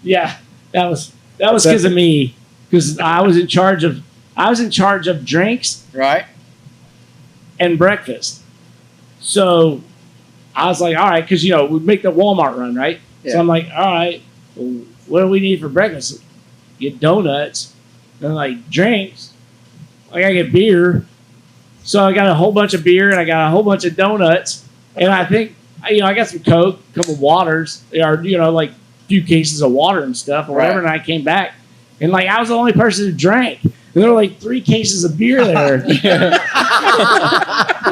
Yeah, that was because of me, because I was in charge of drinks Right. and breakfast. So I was like, all right, because you know we make the Walmart run, right? Yeah. So I'm like, all right, well, what do we need for breakfast? Get donuts, and like drinks. I gotta get beer. So I got a whole bunch of beer and I got a whole bunch of donuts, and I think I got some Coke, a couple waters, or like few cases of water and stuff or whatever, Right. and I came back and like I was the only person who drank. And there were like 3 cases of beer there.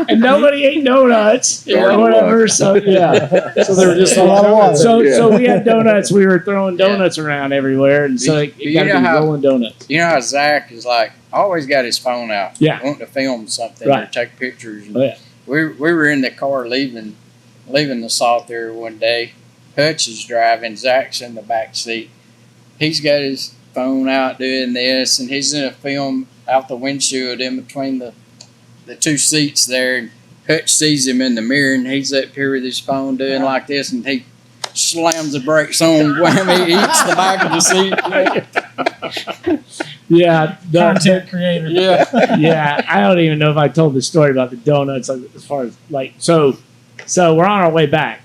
And nobody ate donuts or whatever. So yeah. So there were just a lot of water. So we had donuts. We were throwing donuts around everywhere, and so it You got to know be how- rolling donuts. You know how Zach is like always got his phone out, Yeah. wanting to film something or Right. take pictures. And Oh, yeah. we were in the car leaving the salt there one day. Hutch is driving. Zach's in the back seat. He's got his phone out doing this, and he's in a film out the windshield in between the 2 seats there. And Hutch sees him in the mirror, and he's up here with his phone doing like this, and he slams the brakes on. Wham! He hits the back of the seat. Yeah, Content creator. yeah. I don't even know if I told the story about the donuts as far as like so we're on our way back.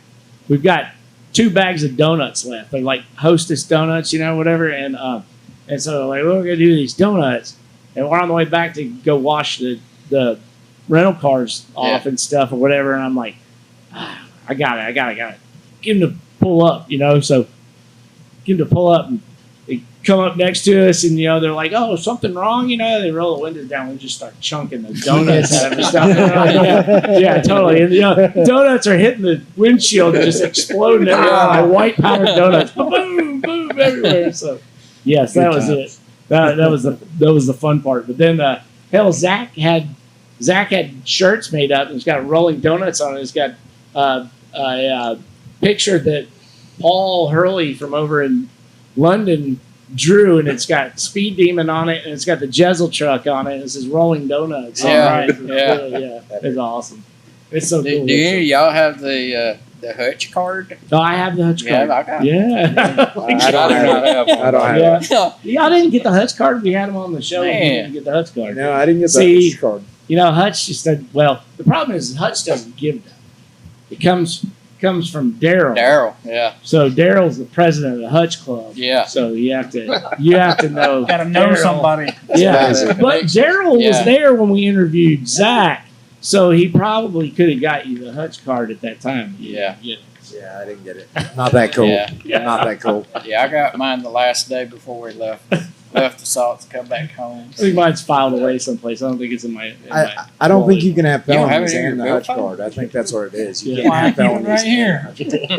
We've got 2 bags of donuts left. They're like Hostess donuts, whatever. And so like we're gonna do these donuts, and we're on the way back to go wash the rental cars off and stuff or whatever. And I'm like, I got it. Get him to pull up, So get him to pull up, and they come up next to us, and they're like, "Oh, something wrong?" They roll the windows down. We just start chunking the donuts out of and stuff. Yeah, totally. And donuts are hitting the windshield, and just exploding everywhere. White powdered donuts, boom, boom, everywhere. So, yes, that was it. That was the fun part. But then, hell, Zach had shirts made up, and it's got rolling donuts on it. It's got a picture that Paul Hurley from over in London drew, and it's got Speed Demon on it, and it's got the Jezel truck on it, and it says Rolling Donuts. Yeah. It's awesome. It's so cool. Do y'all have the Hutch card? Oh, I have the Hutch card. Yeah, I got it. Yeah. I don't have one. I don't have one. Yeah, I didn't get the Hutch card. We had him on the show. Man. We didn't get the Hutch card. No, I didn't get See, that card. Hutch just said, well, the problem is Hutch doesn't give them. It comes from Daryl. Daryl, yeah. So Daryl's the president of the Hutch Club. Yeah. So you have to know. Got to know Daryl. somebody. Yeah. Amazing. But Daryl was Yeah. there when we interviewed Zach, so he probably could have got you the Hutch card at that time. Yeah. Yeah. Yeah, I didn't get it. Not that cool. Yeah. Not that cool. Yeah, I got mine the last day before we left the salt to come back home. I think mine's filed away someplace. I don't think it's in my. I don't think you can have You don't have felonies it in and your the Hutch bill card. I think that's what it is. You Yeah. can't Why, have keep it felonies. right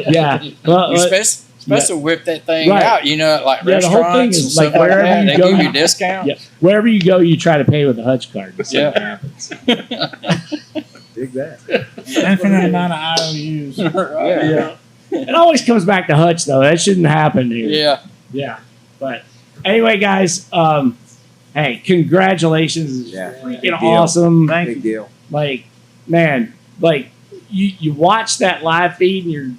here. Yeah. Well, You supposed to whip that thing Right. out, like Yeah, the whole restaurants thing and is, stuff like, like wherever that. you They go, give you you- a discount. yeah. Wherever you go, you try to pay with the Hutch card. And see what happens. Dig that. Infinite amount of IOUs. Yeah. It always comes back to Hutch, though. That shouldn't happen here. Yeah. Yeah. But anyway, guys, hey, congratulations. Yeah. Freaking Big deal. awesome. Thank Big you. deal. Like, man, like you watch that live feed and you're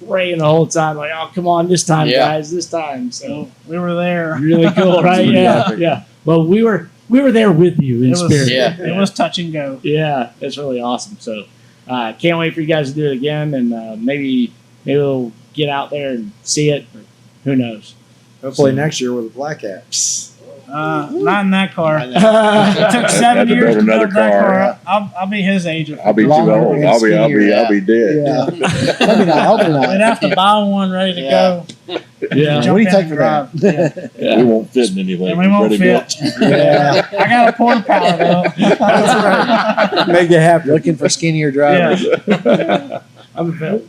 praying the whole time, like, oh, come on, this time, Yeah. guys, this time. So We were there. really cool, right? Pretty Yeah. epic. Yeah. Well, we were there with you in It was, spirit. Yeah. It was touch and go. Yeah, it's really awesome. So, can't wait for you guys to do it again, and maybe we'll get out there and see it. Or who knows? Hopefully next year with a black hat. Not in that car. It Yeah, took 7 Had to years to build another build that car. car. I'll be his agent. I'll be too Longer old. than I'll skinnier. be dead. Yeah. Maybe not. Hopefully We'd not. have to buy one ready to go. yeah, Jump What do you in take and for drive. that? Yeah. We won't fit in anything. And we won't Ready fit. built. Yeah. I got a porta power though. That's right. Make it happen. Looking for skinnier drivers. I'm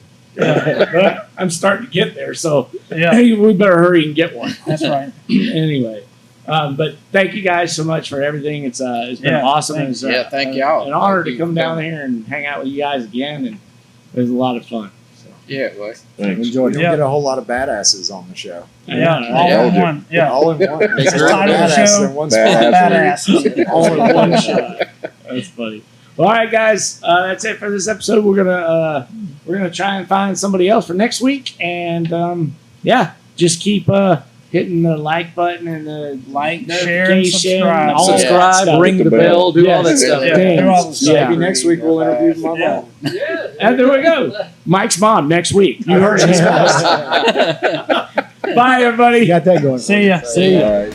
starting to get there, so Yeah, hey, we better hurry and get one. that's right. Anyway, but thank you guys so much for everything. It's been Yeah, awesome. thanks. It's, Yeah, thank y'all. An honor Thank to you come for down coming. here and hang out with you guys again, and it was a lot of fun. So, Yeah, it was. Thanks. Enjoy. You don't Yeah. get a whole lot of badasses on the show. Yeah, all Yeah. in one. Yeah, All in one. It's Title more of the badass show. than one Badass. spot. badass. all in one shot. That's funny. Well, all right, guys, that's it for this episode. We're gonna try and find somebody else for next week, and just keep hitting the like button and the Like, share, and notification, subscribe. all that Subscribe, stuff. ring the bell, do all that Yes. stuff. Yeah, Things. do all the stuff. Yeah. Maybe next week we'll interview my mom. And there we go. Mike's mom next week. You heard it. Bye, everybody. You got that going. See ya. See ya. All right.